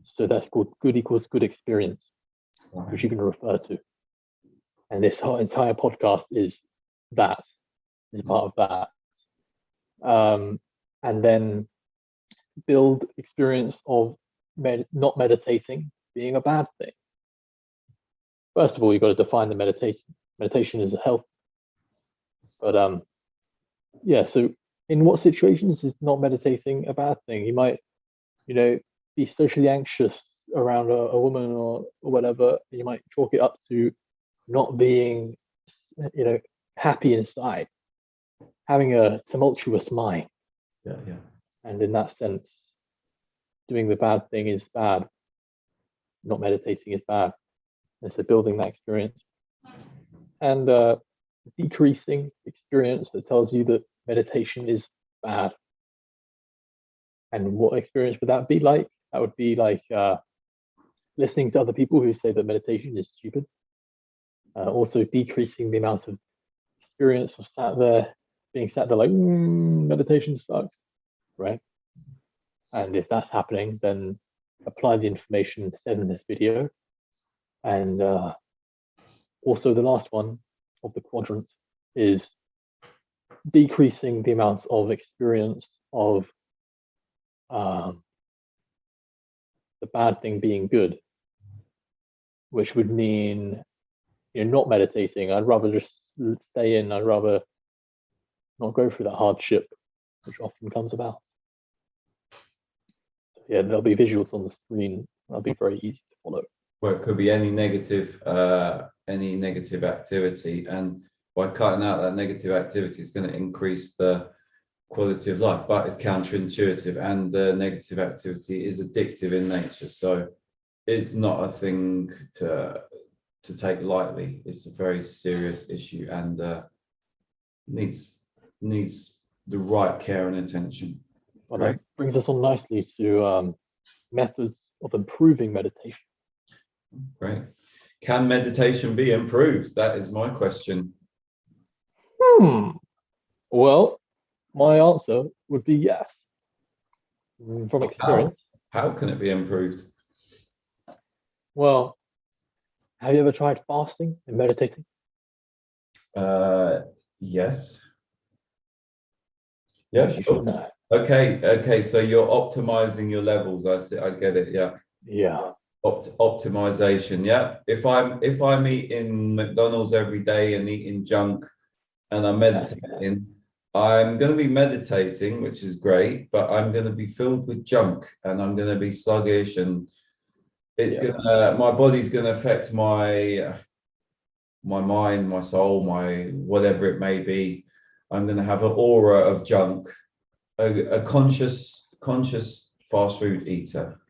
So that's called good equals good experience, which you can refer to. And this whole entire podcast is that, is part of that. And then build experience of not meditating being a bad thing. First of all, you've got to define the meditation. Meditation is a health. But yeah, so in what situations is not meditating a bad thing? You might, be socially anxious around a woman or whatever. You might chalk it up to not being, happy inside, having a tumultuous mind. Yeah. And in that sense, doing the bad thing is bad. Not meditating is bad. And so building that experience and decreasing experience that tells you that meditation is bad. And what experience would that be like? That would be like listening to other people who say that meditation is stupid. Also decreasing the amount of experience of being sat there like, meditation sucks, right? And if that's happening, then apply the information said in this video. And also the last one of the quadrant is decreasing the amount of experience of the bad thing being good, which would mean not meditating. I'd rather just stay in. I'd rather not go through that hardship, which often comes about. Yeah, there'll be visuals on the screen. That'll be very easy to follow. Well, it could be any negative activity, and by cutting out that negative activity, it's going to increase the quality of life. But it's counterintuitive, and the negative activity is addictive in nature, so it's not a thing to take lightly. It's a very serious issue, and needs the right care and attention. Well, that brings us on nicely to methods of improving meditation. Great. Can meditation be improved? That is my question. Well, my answer would be yes. From experience. How can it be improved? Well, have you ever tried fasting and meditating? Yes. Yeah, sure. No. Okay. So you're optimizing your levels. I see. I get it. Yeah. Yeah. Optimization. Yeah. If I'm eating McDonald's every day and eating junk, and I'm meditating, I'm going to be meditating, which is great, but I'm going to be filled with junk, and I'm going to be sluggish, and my body's going to affect my mind, my soul, my whatever it may be. I'm going to have an aura of junk. A conscious fast food eater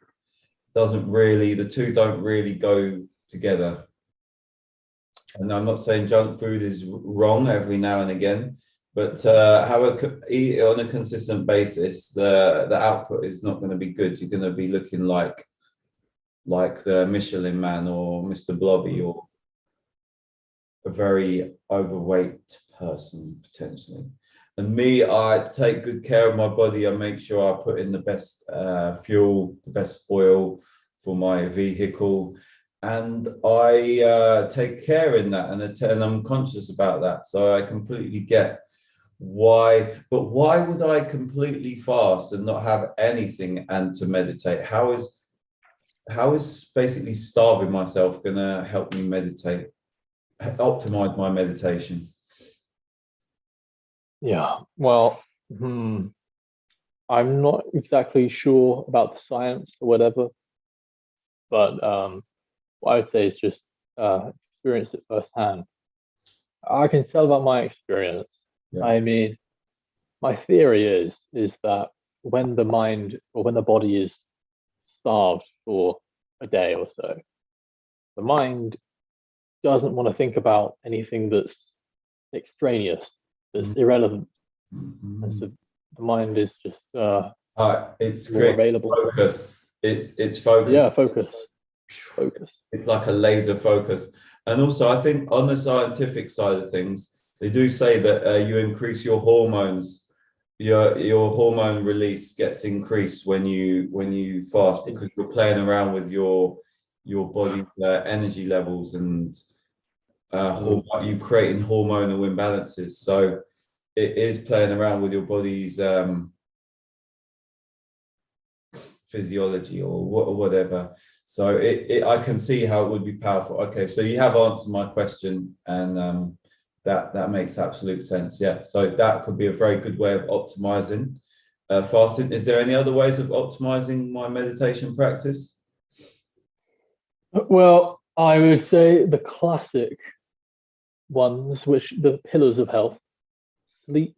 the two don't really go together. And I'm not saying junk food is wrong every now and again, but eat it on a consistent basis, the output is not going to be good. You're going to be looking like the Michelin Man or Mr. Blobby, or a very overweight person potentially. And me, I take good care of my body. I make sure I put in the best fuel, the best oil for my vehicle, and I take care in that, and I'm conscious about that. So I completely get why, but why would I completely fast and not have anything and to meditate? How is basically starving myself going to help me meditate, optimize my meditation? Yeah, well, I'm not exactly sure about the science or whatever, but what I would say is just experience it firsthand. I can tell about my experience. Yeah. I mean, my theory is that when the mind or when the body is starved for a day or so, the mind doesn't want to think about anything that's extraneous, that's irrelevant. And so the mind is just it's more available. Focus. It's focus. Yeah, focus. It's like a laser focus. And also, I think on the scientific side of things, they do say that you increase your hormones. Your hormone release gets increased when you fast, because you're playing around with your body's energy levels, and you creating hormonal imbalances. So it is playing around with your body's physiology or whatever. So I can see how it would be powerful. Okay, so you have answered my question, and that makes absolute sense. Yeah, so that could be a very good way of optimizing fasting. Is there any other ways of optimizing my meditation practice? Well, I would say the classic ones, which the pillars of health: sleep,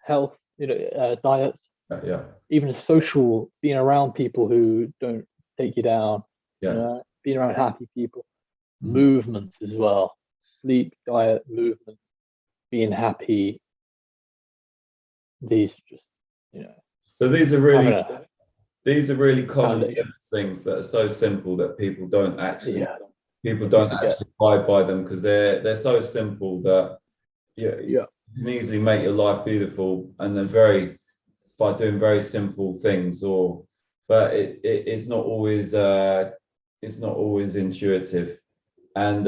health, diet, Yeah, even social, being around people who don't take you down, yeah. being around happy people, Mhm. movement as well: sleep, diet, movement, being happy. These just, So these are having really common foundation. sense things that are so simple that people don't actually Yeah, forget. abide by them, because they're so simple that you Yeah, can easily make your life beautiful, and then by doing very simple things. But it's not always intuitive. And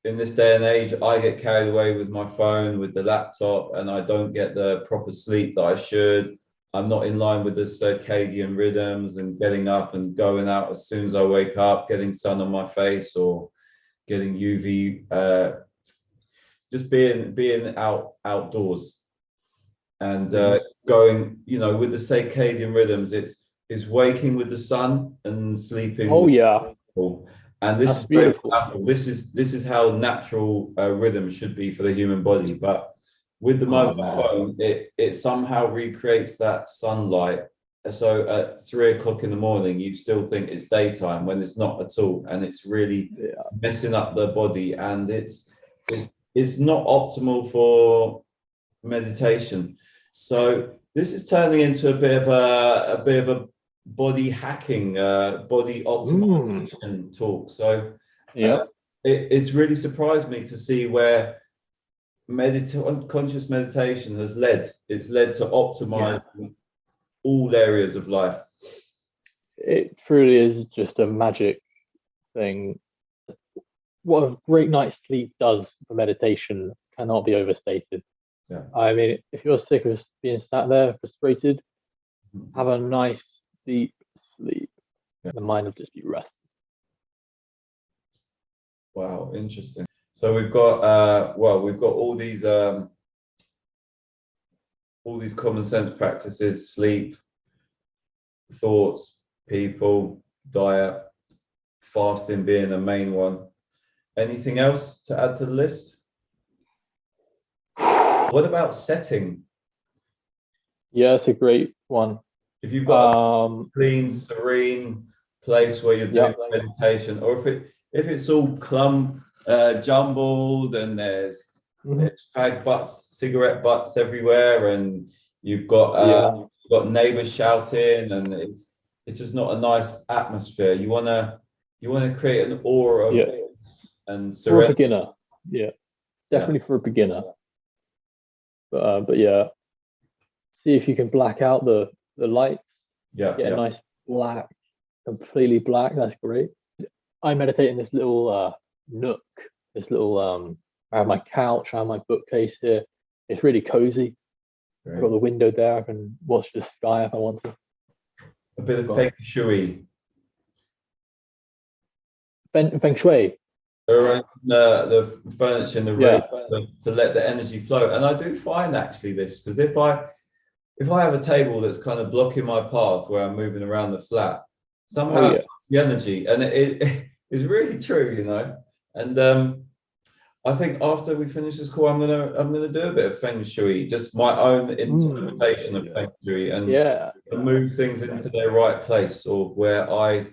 in this day and age, I get carried away with my phone, with the laptop, and I don't get the proper sleep that I should. I'm not in line with the circadian rhythms, and getting up and going out as soon as I wake up, getting sun on my face, or getting UV, just being outdoors, and going, with the circadian rhythms. It's waking with the sun and sleeping oh with yeah, people. And this that's is very beautiful. powerful. This is how natural rhythm should be for the human body. But with the mobile phone, it somehow recreates that sunlight. So at 3 o'clock in the morning, you still think it's daytime when it's not at all, and it's really messing up the body, and it's not optimal for meditation. So this is turning into a bit of a body hacking, body optimization talk. So it's really surprised me to see where conscious meditation has led. It's led to optimizing all areas of life. It truly is just a magic thing. What a great night's sleep does for meditation cannot be overstated. Yeah. I mean, if you're sick of being sat there frustrated, have a nice deep sleep. The mind will just be rested. Wow, interesting. So we've got all these common sense practices: sleep, thoughts, people, diet, fasting being the main one. Anything else to add to the list? What about setting? Yeah, it's a great one. If you've got a clean, serene place where you're doing meditation, or if it's all jumbled, and there's fag butts, cigarette butts everywhere, and you've got neighbors shouting, and it's just not a nice atmosphere. You wanna create an aura of peace and serenity. For a beginner, definitely for a beginner. But yeah, see if you can black out the lights. Get a nice black, completely black. That's great. I meditate in this little nook. This little I have my couch, I have my bookcase here. It's really cozy. I've got the window there. I can watch the sky if I want to. A bit of feng shui. Feng shui. The furniture in the room to let the energy flow. And I do find actually this, because if I have a table that's kind of blocking my path where I'm moving around the flat, somehow it's the energy, and it is really true, And I think after we finish this call, I'm gonna do a bit of feng shui, just my own interpretation of feng shui, and move things into their right place, or where I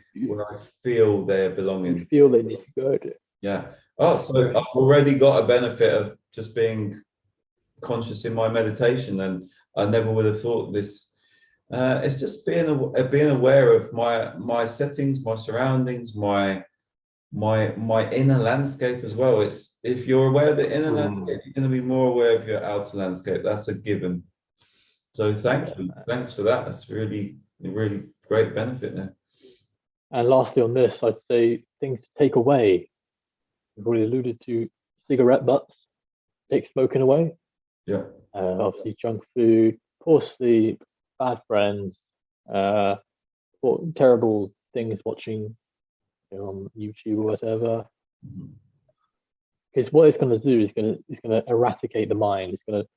feel they're belonging. You feel they need to go to. Yeah. Oh, so I've already got a benefit of just being conscious in my meditation, and I never would have thought this. It's just being aware of my settings, my surroundings, my my inner landscape as well. It's if you're aware of the inner landscape, you're going to be more aware of your outer landscape. That's a given. So thanks for that. That's really great benefit there. And lastly on this, I'd say things to take away. We've already alluded to cigarette butts, take smoking away. Yeah. Obviously junk food, poor sleep, bad friends, terrible things watching, you know, on YouTube or whatever. Because what it's going to do is it's going to eradicate the mind. It's going to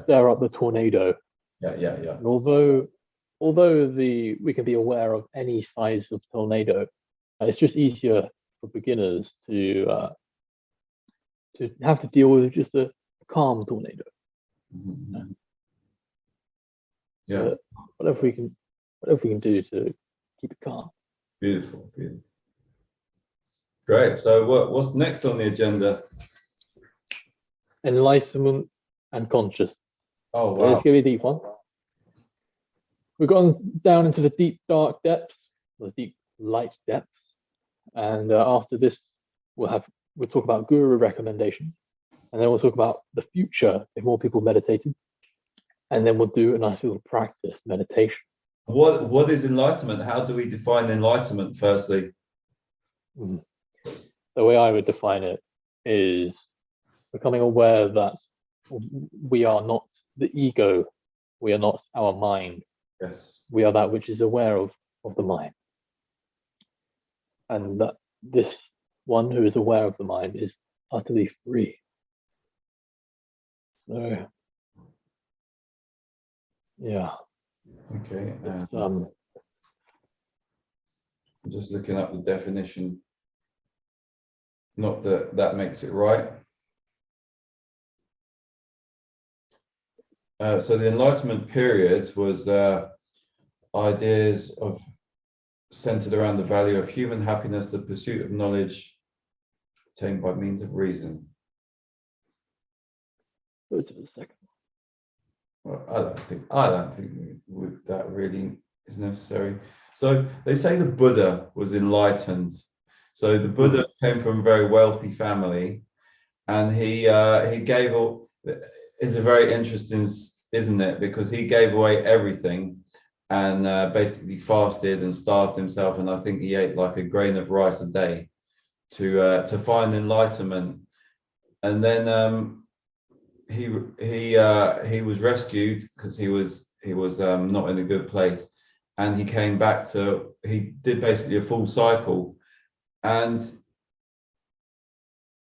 stir up the tornado. Yeah. And although we can be aware of any size of tornado, it's just easier for beginners to have to deal with just a calm tornado. Yeah. Whatever we can do to keep it calm. Beautiful. Great. So what's next on the agenda? Enlightenment and consciousness. Oh wow. Let's give it a deep one. We've gone down into the deep dark depths, the deep light depths, and after this we'll talk about guru recommendations, and then we'll talk about the future if more people meditated, and then we'll do a nice little practice meditation. What is enlightenment? How do we define enlightenment firstly? The way I would define it is becoming aware that we are not the ego, we are not our mind. Yes. We are that which is aware of the mind. And that this one who is aware of the mind is utterly free. So, yeah. Okay. I'm just looking up the definition. Not that makes it right. So the Enlightenment period was ideas of centered around the value of human happiness, the pursuit of knowledge attained by means of reason. go to the second. Well, I don't think that really is necessary. So they say the Buddha was enlightened. So the Buddha came from a very wealthy family, and he gave all. It's a very interesting, isn't it? Because he gave away everything, and basically fasted and starved himself, and I think he ate like a grain of rice a day to find enlightenment. And then he was rescued because he was not in a good place, and he came back he did basically a full cycle, and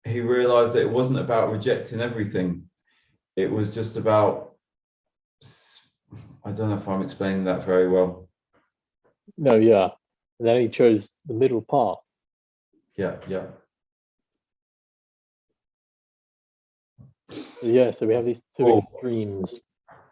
he realized that it wasn't about rejecting everything. It was just about, I don't know if I'm explaining that very well. No, yeah. And then he chose the middle path. Yeah. So we have these two extremes.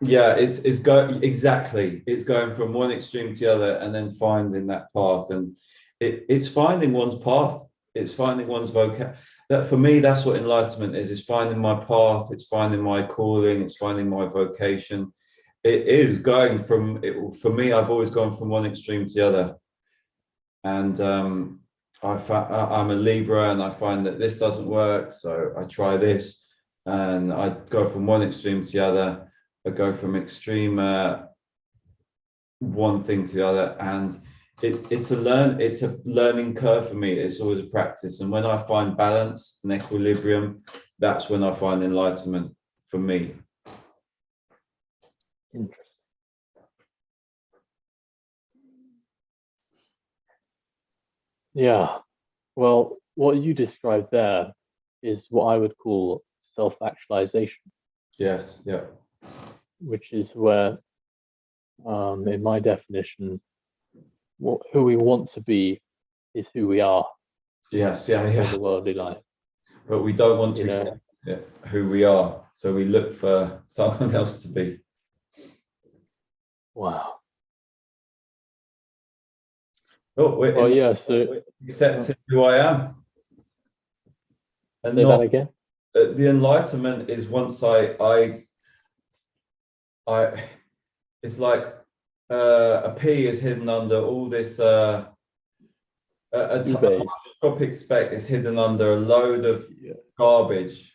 Yeah, it's going from one extreme to the other, and then finding that path, and it's finding one's path. It's finding one's vocab. That for me, that's what enlightenment is. It's finding my path. It's finding my calling. It's finding my vocation. It is going from it. For me, I've always gone from one extreme to the other, and I'm a Libra, and I find that this doesn't work, so I try this, and I go from one extreme to the other. I go from extreme one thing to the other, and it's a learning curve for me. It's always a practice, and when I find balance and equilibrium, that's when I find enlightenment for me. Interesting. Yeah. Well, what you described there is what I would call self-actualization. Yes. Yeah. Which is where, in my definition, who we want to be is who we are. Yes. Yeah. In the worldly life. But we don't want to accept who we are, so we look for someone else to be. Wow. Oh, yeah. So accepting who I am, and say not that again. The enlightenment is once I. It's like a pea is hidden under all this a UVs. microscopic speck is hidden under a load of Yeah. garbage.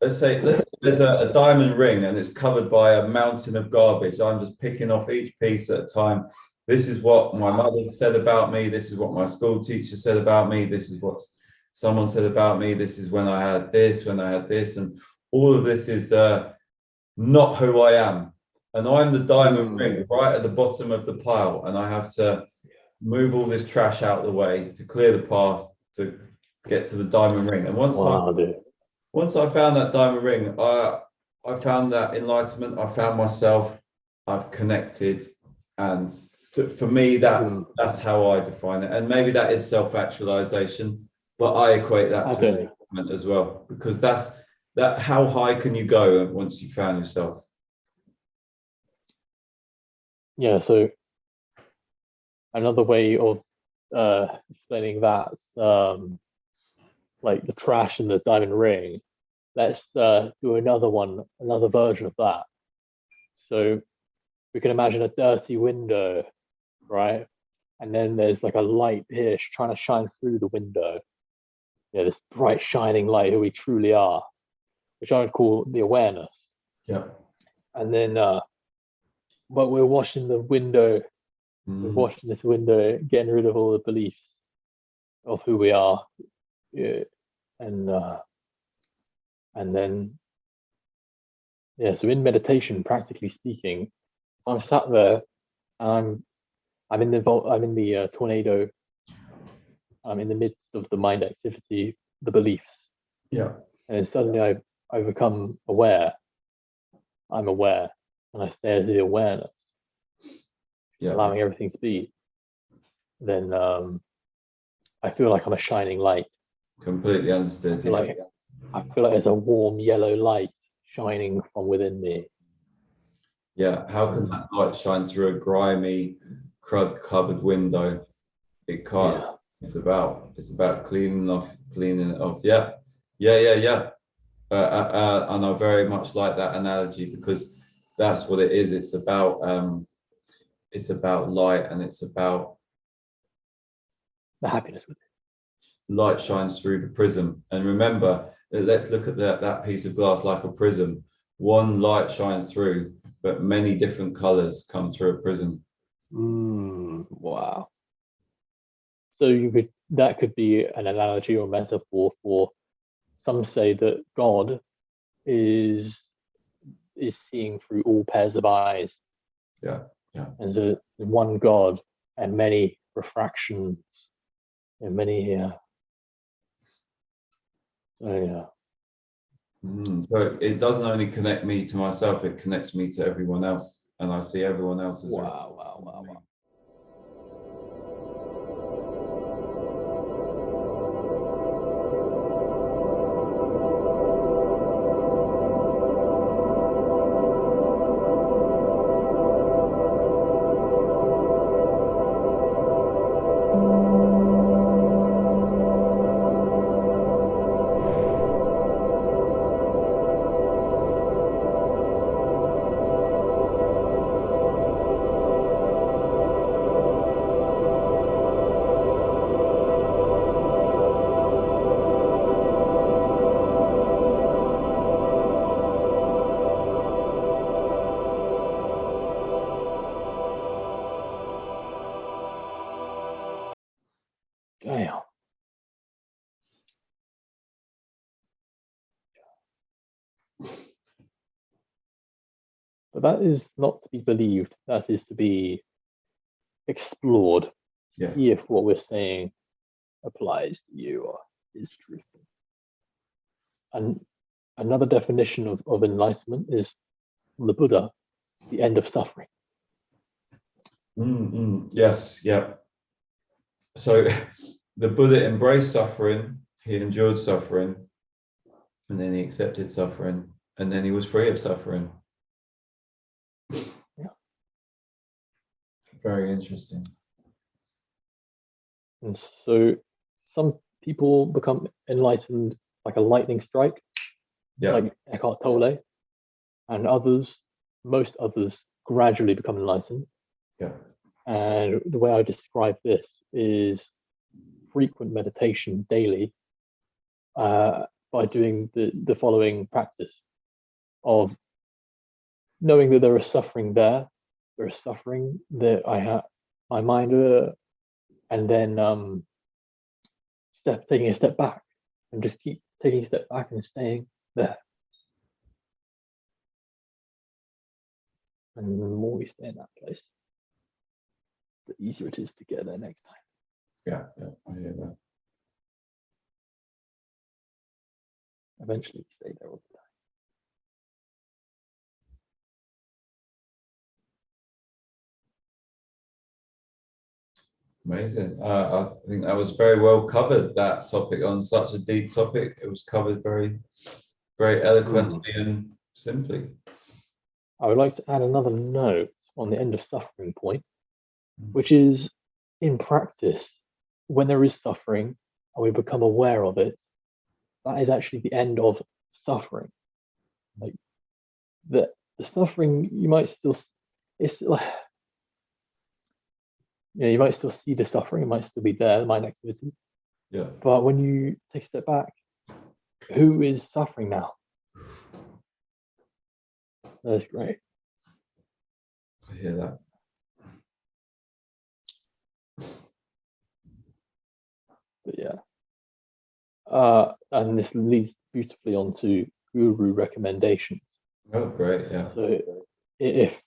Let's say there's a diamond ring and it's covered by a mountain of garbage. I'm just picking off each piece at a time. This is what my mother said about me. This is what my school teacher said about me. This is what someone said about me. This is when I had this, and all of this is not who I am. And I'm the diamond ring right at the bottom of the pile, and I have to move all this trash out of the way to clear the path to get to the diamond ring. And once I found that diamond ring, I found that enlightenment. I found myself. I've connected, and for me, that's how I define it. And maybe that is self-actualization, but I equate that to enlightenment as well, because that's how high can you go once you found yourself? Yeah, so another way of explaining that, like the trash and the diamond ring, let's do another version of that. So we can imagine a dirty window, right? And then there's like a light here trying to shine through the window. Yeah, this bright shining light, who we truly are, which I would call the awareness. Yeah. And then but we're washing the window, we're washing this window, getting rid of all the beliefs of who we are. Yeah. And then so in meditation, practically speaking, I'm sat there and I'm in the tornado. I'm in the midst of the mind activity, the beliefs. Yeah. And then suddenly I become aware. I'm aware, and I stay as the awareness, allowing everything to be. Then I feel like I'm a shining light. Completely understood. I feel like there's a warm yellow light shining from within me. Yeah, how can that light shine through a grimy, crud-covered window? It can't. Yeah. It's about cleaning it off. Yeah. And I very much like that analogy, because that's what it is. It's about light, and it's about the happiness with it. Light shines through the prism. And remember, let's look at that piece of glass like a prism. One light shines through, but many different colors come through a prism. Wow. So that could be an analogy or metaphor for, some say that God is seeing through all pairs of eyes. Yeah. And so one God and many refractions and many So it doesn't only connect me to myself, it connects me to everyone else, and I see everyone else as wow. Damn. But that is not to be believed. That is to be explored. Yes. See if what we're saying applies to you or is truthful. And another definition of enlightenment is the Buddha, the end of suffering. Yes, yeah. So the Buddha embraced suffering, he endured suffering, and then he accepted suffering, and then he was free of suffering. Yeah. Very interesting. And so some people become enlightened like a lightning strike, like Eckhart Tolle, and most others gradually become enlightened. Yeah. And the way I describe this is frequent meditation daily by doing the following practice of knowing that there is suffering there, there is suffering that I have my mind, and then taking a step back and just keep taking a step back and staying there. And the more we stay in that place, the easier it is to get there next time. Yeah, I hear that. Eventually, we stay there all the time. Amazing. I think that was very well covered, that topic, on such a deep topic. It was covered very, very eloquently and simply. I would like to add another note on the end of suffering point, which is in practice, when there is suffering and we become aware of it, that is actually the end of suffering. Like the suffering, you might still, it's like, you might still see the suffering, it might still be there, the mind activity. Yeah. But when you take a step back, who is suffering now? That's great. I hear that. But yeah. And this leads beautifully onto guru recommendations. Oh, great. Yeah. So if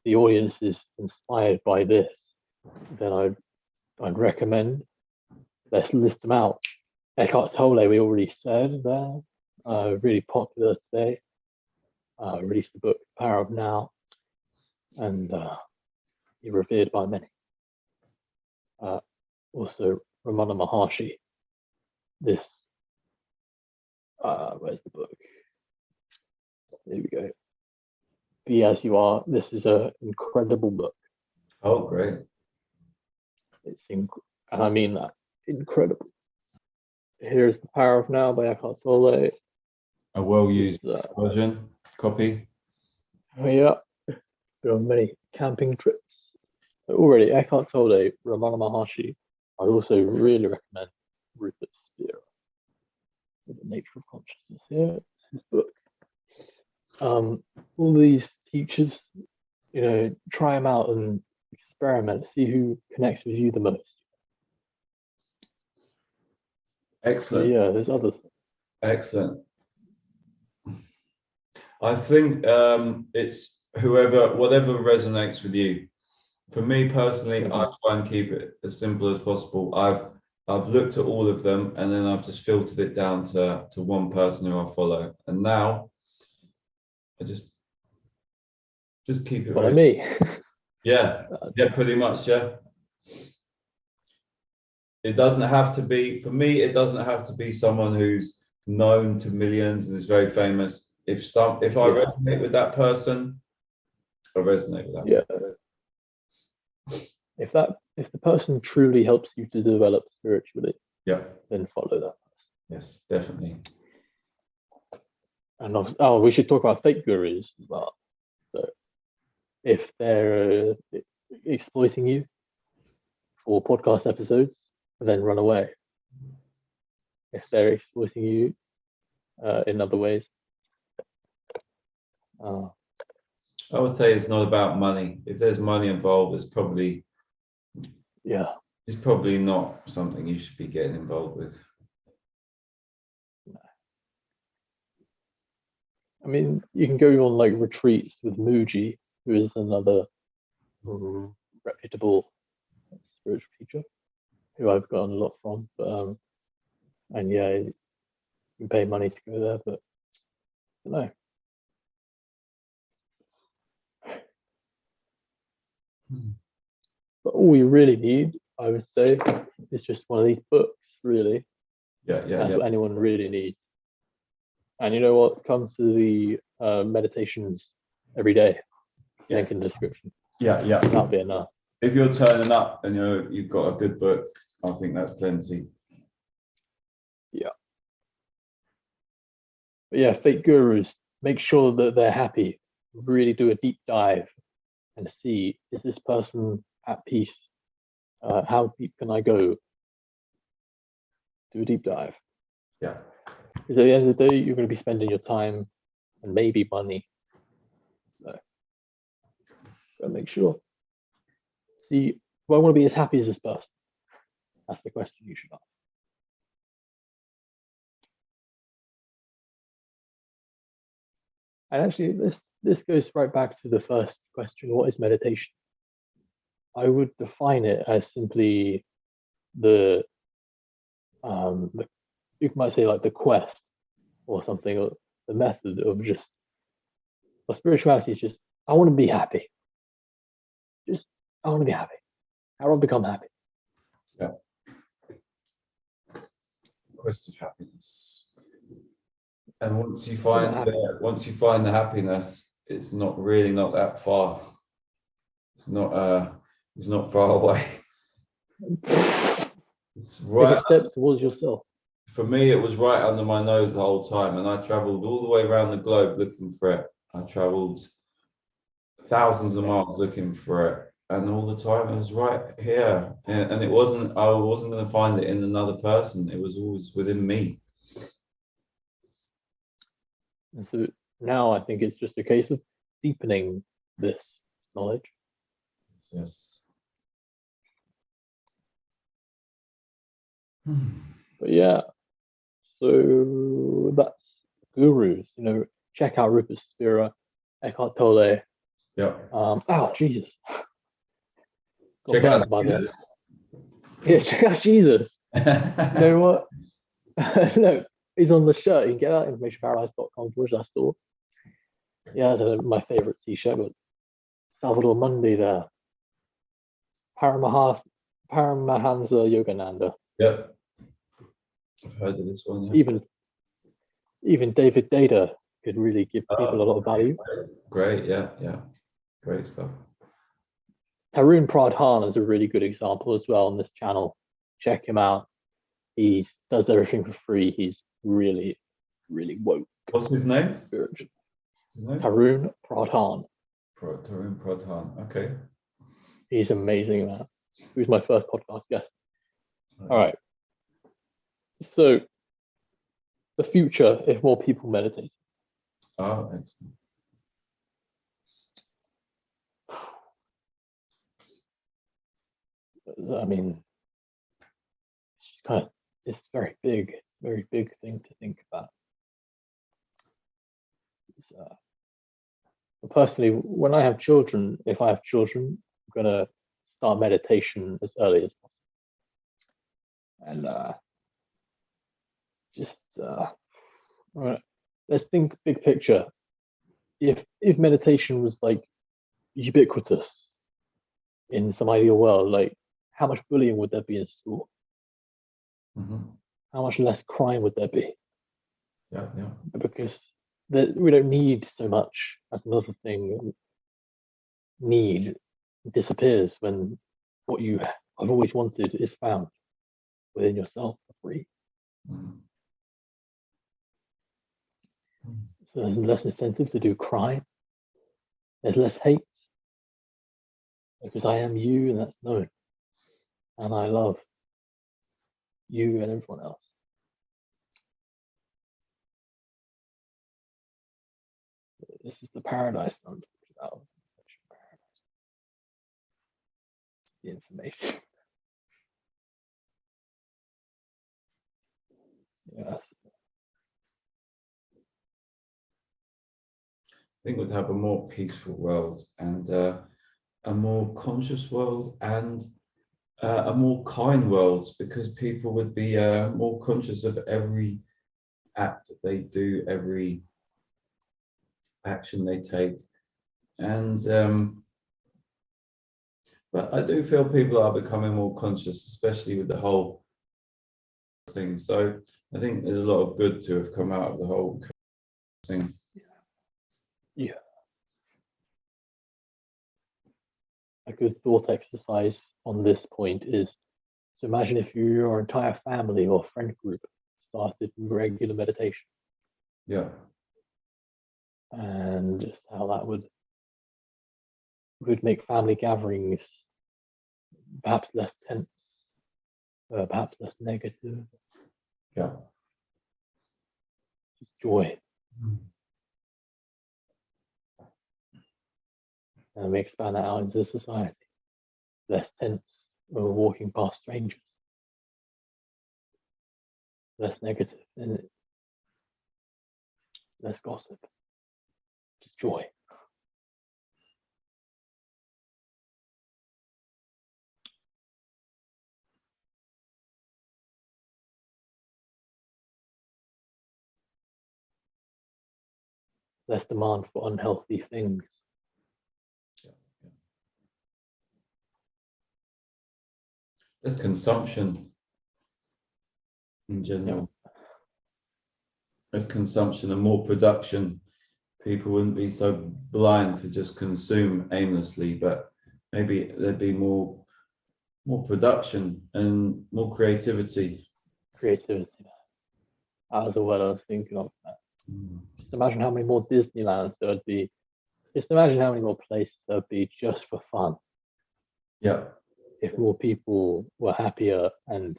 the audience is inspired by this, then I'd recommend, let's list them out. Eckhart Tolle, we already said there, really popular today. Released the book Power of Now, and he's revered by many. Also Ramana Maharshi. This where's the book? There we go. Be As You Are. This is an incredible book. Oh, great. It's and I mean that, incredible. Here's The Power of Now by Eckhart Tolle. A well-used version, copy. Oh yeah, been on many camping trips. But already, Eckhart Tolle, Ramana Maharshi. I'd also really recommend Rupert Spira, The Nature of Consciousness. Here, it's his book. All these teachers, try them out and experiment, see who connects with you the most. Excellent. So yeah, there's others. Excellent. I think it's whatever resonates with you. For me personally, I try and keep it as simple as possible. I've looked at all of them, and then I've just filtered it down to one person who I follow. And now I just keep it. Follow me. Yeah, pretty much, yeah. It doesn't have to be, for me, it doesn't have to be someone who's known to millions and is very famous. If I resonate with that person, I resonate with that. Yeah. If the person truly helps you to develop spiritually, then follow that person. Yes, definitely. And we should talk about fake gurus as well. So if they're exploiting you for podcast episodes, then run away. If they're exploiting you in other ways, I would say it's not about money. If there's money involved, it's probably not something you should be getting involved with. I mean, you can go on like retreats with Muji, who is another reputable spiritual teacher who I've gotten a lot from. But and yeah, you can pay money to go there, but I don't know. But all you really need, I would say, is just one of these books, really. That's what anyone really needs. And you know what? Come to the meditations every day. Link in the description. That'll be enough. If you're turning up and you've got a good book, I think that's plenty. Yeah. But yeah, fake gurus, make sure that they're happy. Really do a deep dive and see, is this person at peace? How deep can I go? do a deep dive. Yeah. Because at the end of the day, you're going to be spending your time and maybe money. So, gotta make sure. See, do I want to be as happy as this person? That's the question you should ask. And actually, this goes right back to the first question: what is meditation? I would define it as simply the you might say like the quest or something, or the method of just spirituality is just I want to be happy. Just I want to be happy. How do I become happy? Yeah. Quest of happiness. And once you find the happiness, it's not that far. It's not far away. It's right. Take a step towards yourself. For me, it was right under my nose the whole time, and I traveled all the way around the globe looking for it. I traveled thousands of miles looking for it, and all the time it was right here. And I wasn't going to find it in another person. It was always within me. And so now I think it's just a case of deepening this knowledge. Yes. But yeah, so that's gurus. Check out Rupert Spira, Eckhart Tolle. Yeah. Oh Jesus! Check out Jesus. Yeah, check out Jesus. You know what? No, he's on the shirt. You can get that informationparadise.com/store. Yeah, that's my favorite t-shirt. Got Salvador Mundi there. Paramahansa Yogananda. Yep. I've heard of this one. Yeah. Even David Data could really give people a lot of value. Great, yeah. Great stuff. Tarun Pradhan is a really good example as well on this channel. Check him out. He does everything for free. He's really, really woke. What's his name? Tarun Pradhan. Tarun Pradhan. Okay. He's amazing, man. He was my first podcast guest. All right. So, the future if more people meditate. Oh, excellent. I mean, it's very big. It's a very big thing to think about. Personally, when I have children, if I have children, I'm gonna start meditation as early as possible. And let's think big picture. If meditation was like ubiquitous in some ideal world, like how much bullying would there be in school? Mm-hmm. How much less crime would there be? Yeah. Because we don't need so much. That's another thing. Need disappears when what you have always wanted is found within yourself for free. Mm-hmm. So there's less incentive to do crime. There's less hate because I am you, and that's known. And I love you and everyone else. This is the paradise that I'm talking about. The information. Yes. I think we'd have a more peaceful world and a more conscious world and a more kind world, because people would be more conscious of every act that they do, every action they take. And but I do feel people are becoming more conscious, especially with the whole thing. So I think there's a lot of good to have come out of the whole thing. Yeah. A good thought exercise on this point is to imagine if your entire family or friend group started regular meditation. Yeah. And just how that would make family gatherings perhaps less tense, perhaps less negative, Yeah. Just joy. And we expand that out into society. Less tense when we're walking past strangers. Less negative, and less gossip. Just joy. Less demand for unhealthy things. Less consumption in general. Less consumption and more production. People wouldn't be so blind to just consume aimlessly, but maybe there'd be more production and more creativity. Creativity. That was the word I was thinking of. Just imagine how many more Disneylands there would be. Just imagine how many more places there would be just for fun. Yeah. If more people were happier and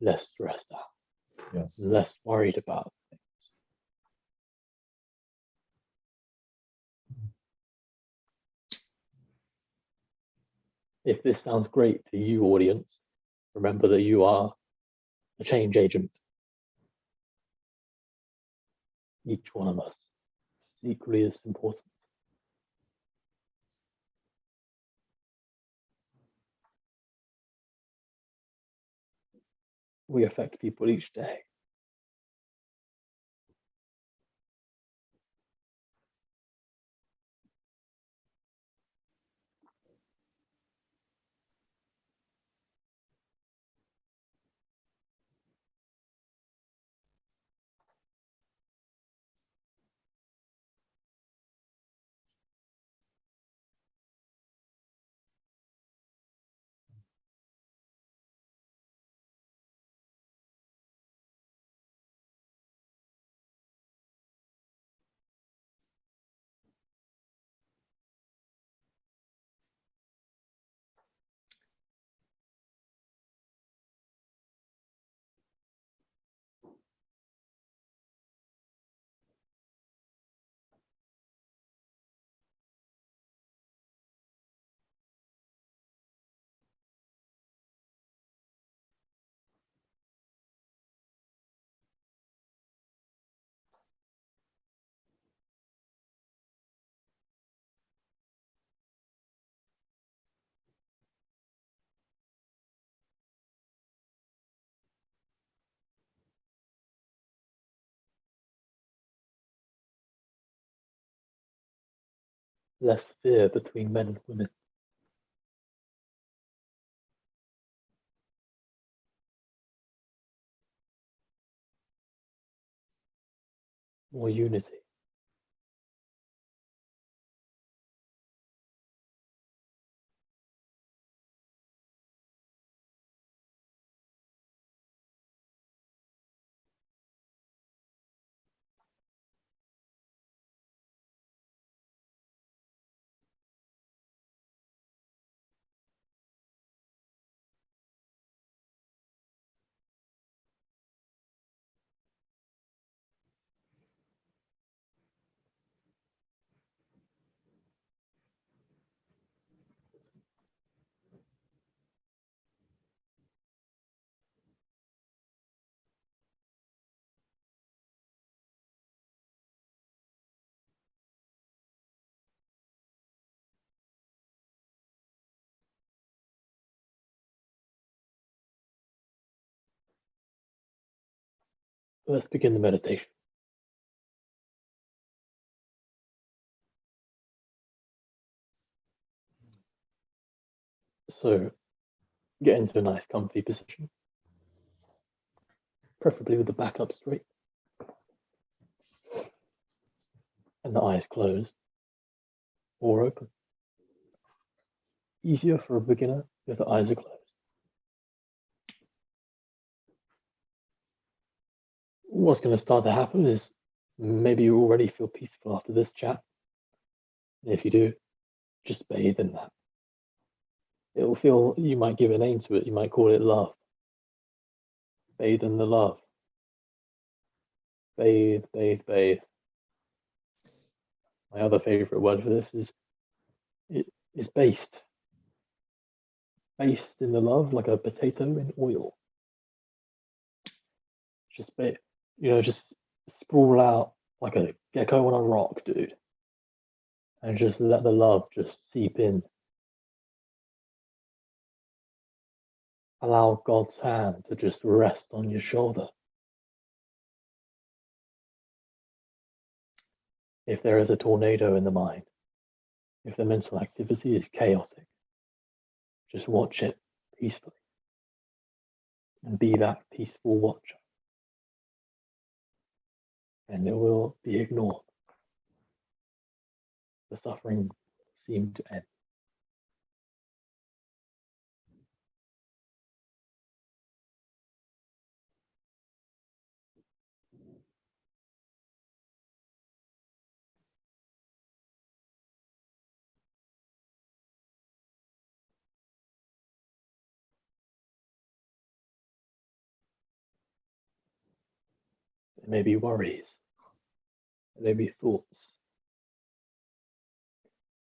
less stressed out, Yes. less worried about things. If this sounds great to you, audience, remember that you are a change agent. Each one of us is equally as important. We affect people each day. Less fear between men and women. More unity. Let's begin the meditation. So, get into a nice comfy position, preferably with the back up straight and the eyes closed or open. Easier for a beginner if the eyes are closed. What's going to start to happen is maybe you already feel peaceful after this chat. And if you do, just bathe in that. It'll feel, you might give a name to it, you might call it love. bathe in the love. Bathe, bathe, bathe. My other favorite word for this is based. Based in the love, like a potato in oil. Just just sprawl out like a gecko on a rock, dude. And just let the love just seep in. Allow God's hand to just rest on your shoulder. If there is a tornado in the mind, if the mental activity is chaotic, just watch it peacefully and be that peaceful watcher. And it will be ignored. The suffering will seem to end. There may be worries. There may be thoughts.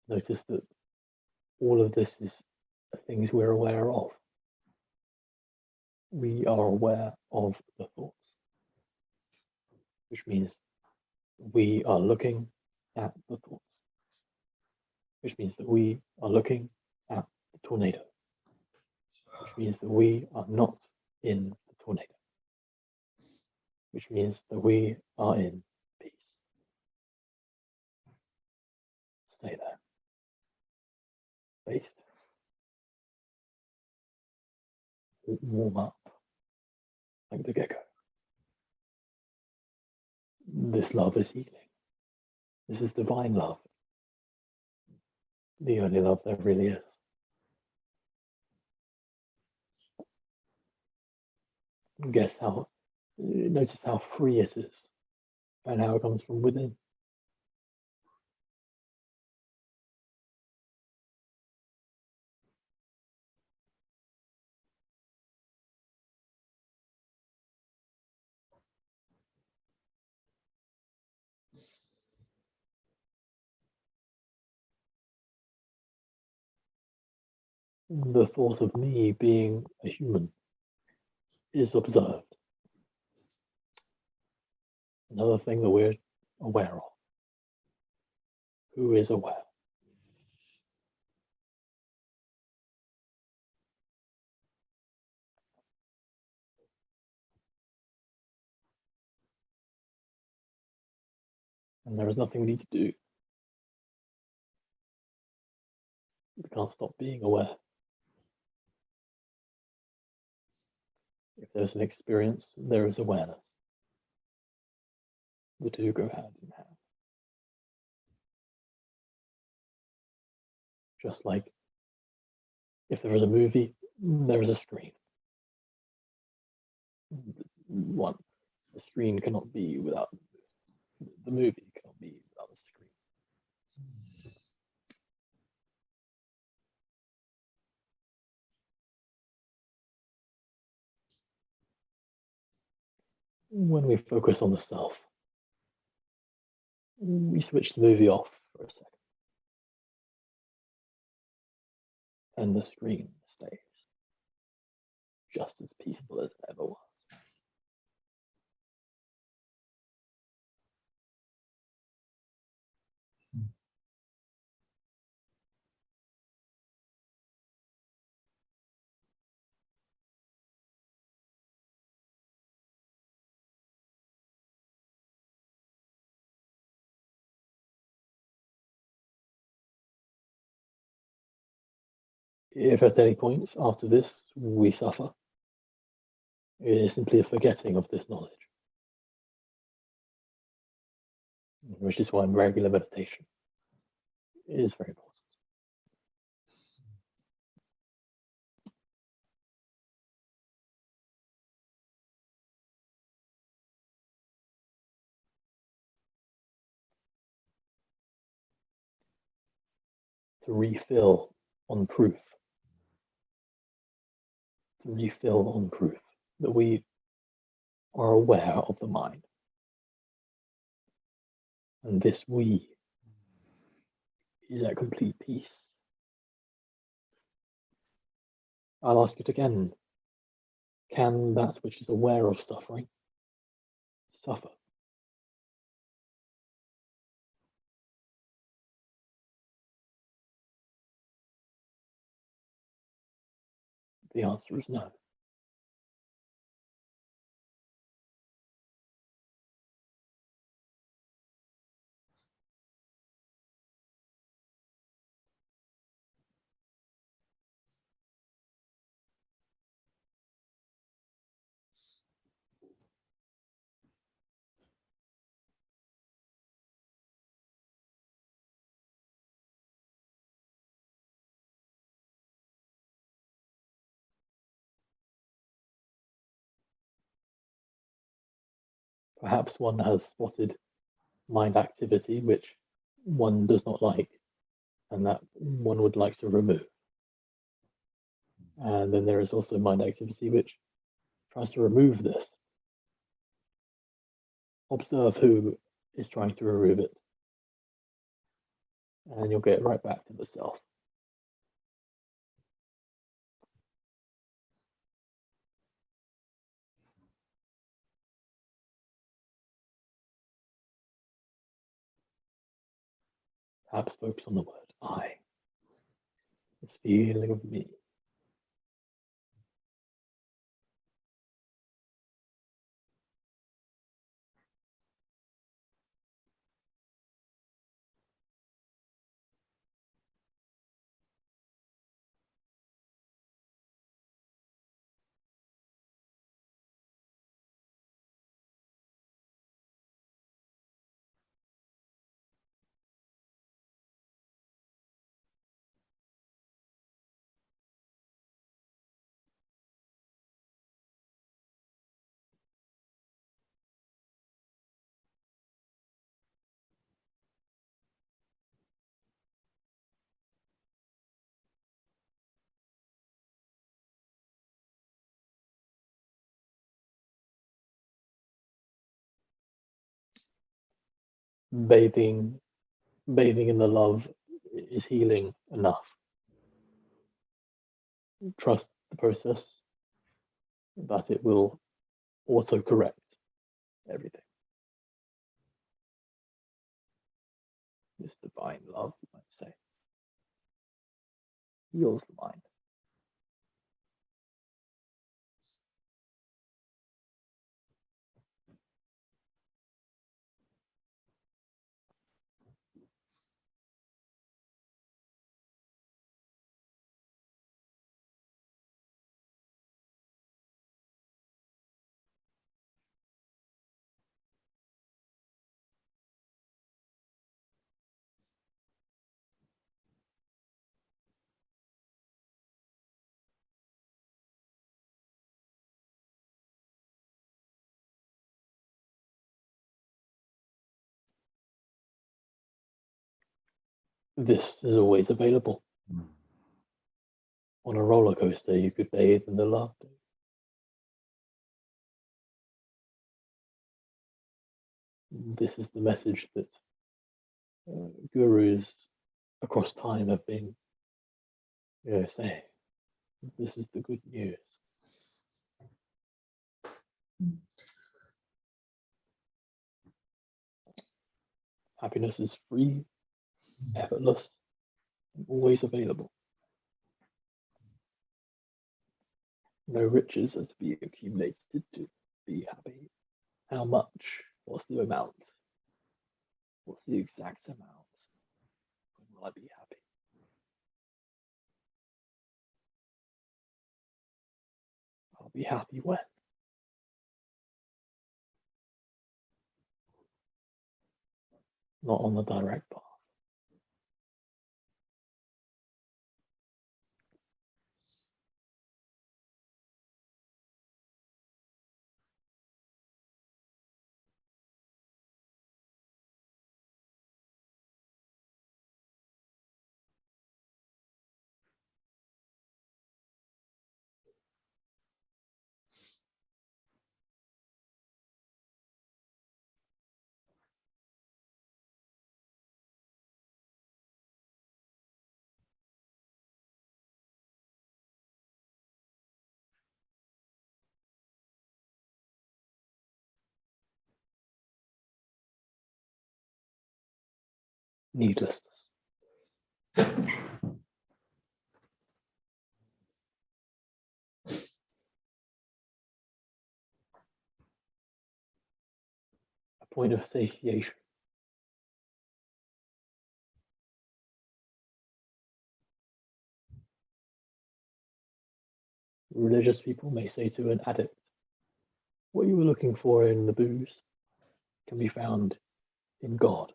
Notice that all of this is things we're aware of. We are aware of the thoughts, which means we are looking at the thoughts, which means that we are looking at the tornado, which means that we are not in the tornado, which means that we are in peace. Stay there. Based. Warm up like the gecko. This love is healing. This is divine love. The only love there really is. Notice how free it is and how it comes from within. The thought of me being a human is observed. Another thing that we're aware of. Who is aware? And there is nothing we need to do. We can't stop being aware. If there's an experience, there is awareness. The two go hand in hand. Just like if there is a movie, there is a screen. The screen cannot be without the movie, cannot be without the screen. When we focus on the self, we switch the movie off for a second. And the screen stays just as peaceful as it ever was. If at any point after this we suffer, it is simply a forgetting of this knowledge. Which is why regular meditation is very important. To refill on proof. To refill on proof that we are aware of the mind. And this we is at complete peace. I'll ask it again. Can that which is aware of suffering suffer? The answer is no. Perhaps one has spotted mind activity which one does not like and that one would like to remove. And then there is also mind activity which tries to remove this. Observe who is trying to remove it, and you'll get right back to the self. Perhaps focus on the word I, this feeling of me. Bathing in the love is healing enough. Trust the process, that it will auto correct everything. This divine love, you might say, heals the mind. This is always available. On a roller coaster, you could bathe in the laughter. This is the message that gurus across time have been saying. This is the good news. Happiness is free, effortless, and always available. No riches are to be accumulated to be happy. How much? What's the amount? What's the exact amount? When will I be happy? I'll be happy when? Not on the direct path. needlessness. A point of satiation. Religious people may say to an addict, what you were looking for in the booze can be found in God.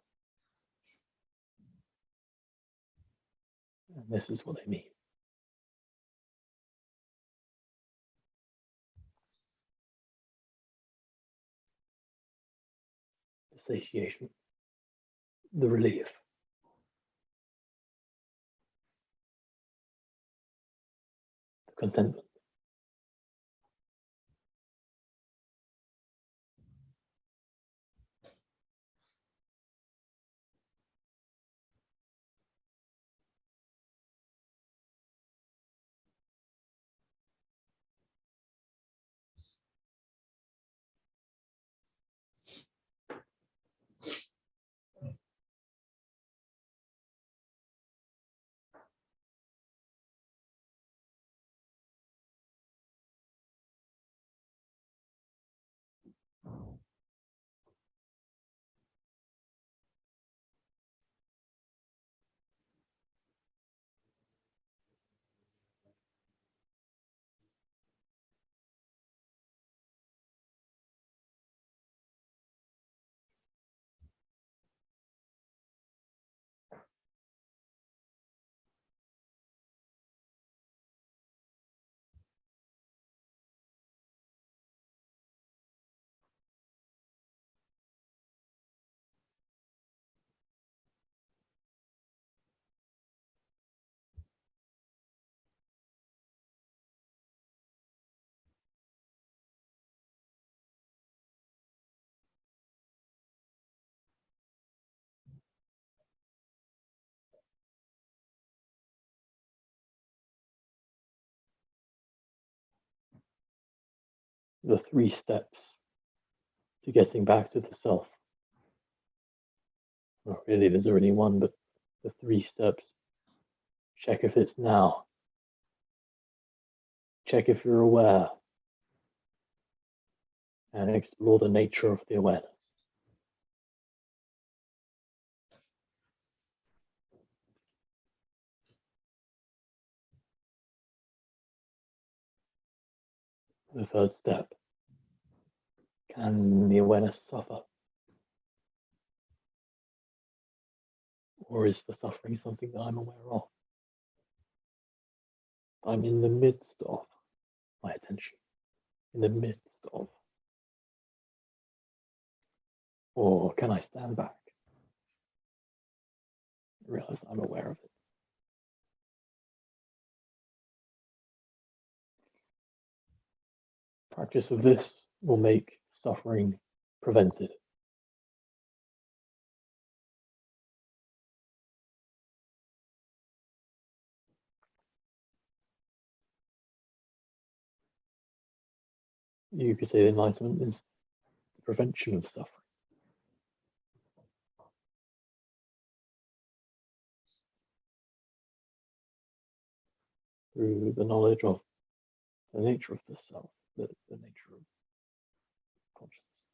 And this is what they mean. The satiation, the relief. The contentment. The 3 steps to getting back to the self. Well, really, there's already one, but the 3 steps. Check if it's now. Check if you're aware. And explore the nature of the awareness. The 3rd step. Can the awareness suffer? Or is the suffering something that I'm aware of? I'm in the midst of my attention. In the midst of. Or can I stand back and realize that I'm aware of it? Practice of this will make suffering prevented. You could say enlightenment is the prevention of suffering. Through the knowledge of the nature of the self, the nature of consciousness.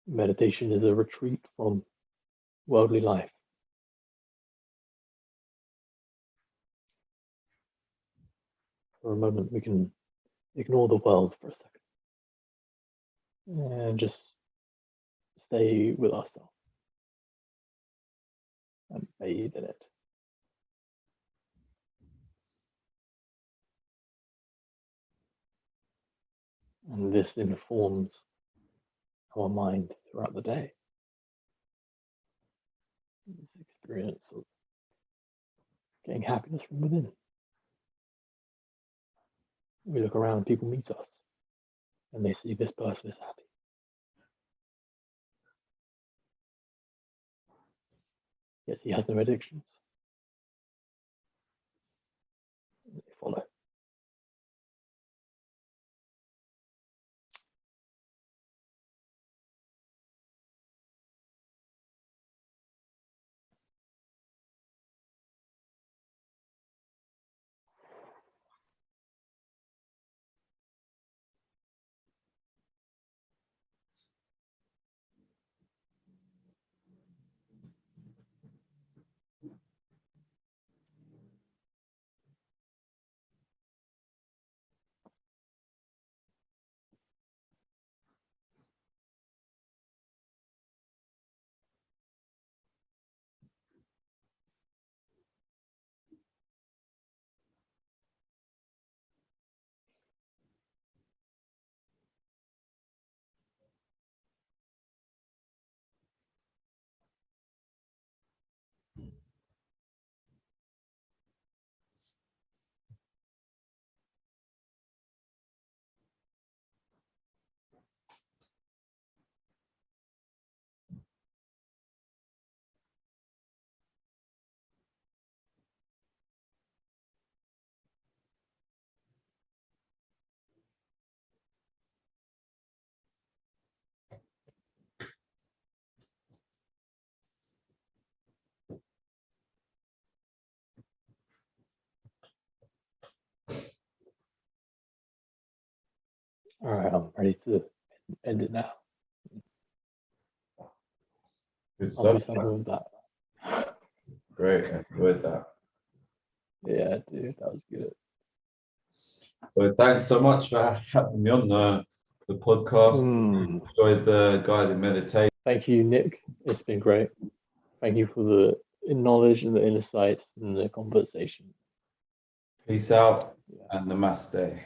Meditation is a retreat from worldly life. For a moment, we can ignore the world for a second and just stay with ourselves and bathe in it. And this informs our mind throughout the day. This experience of getting happiness from within. We look around, people meet us, and they see this person is happy. Yes, he has no addictions. Follow. All right, I'm ready to end it now. Good I'll be stuff. something with that. Great, I enjoyed that. Yeah, dude, that was good. So thanks so much for having me on the podcast. Enjoyed the guided meditation. Thank you, Nick. It's been great. Thank you for the knowledge and the insights and the conversation. Peace out and namaste.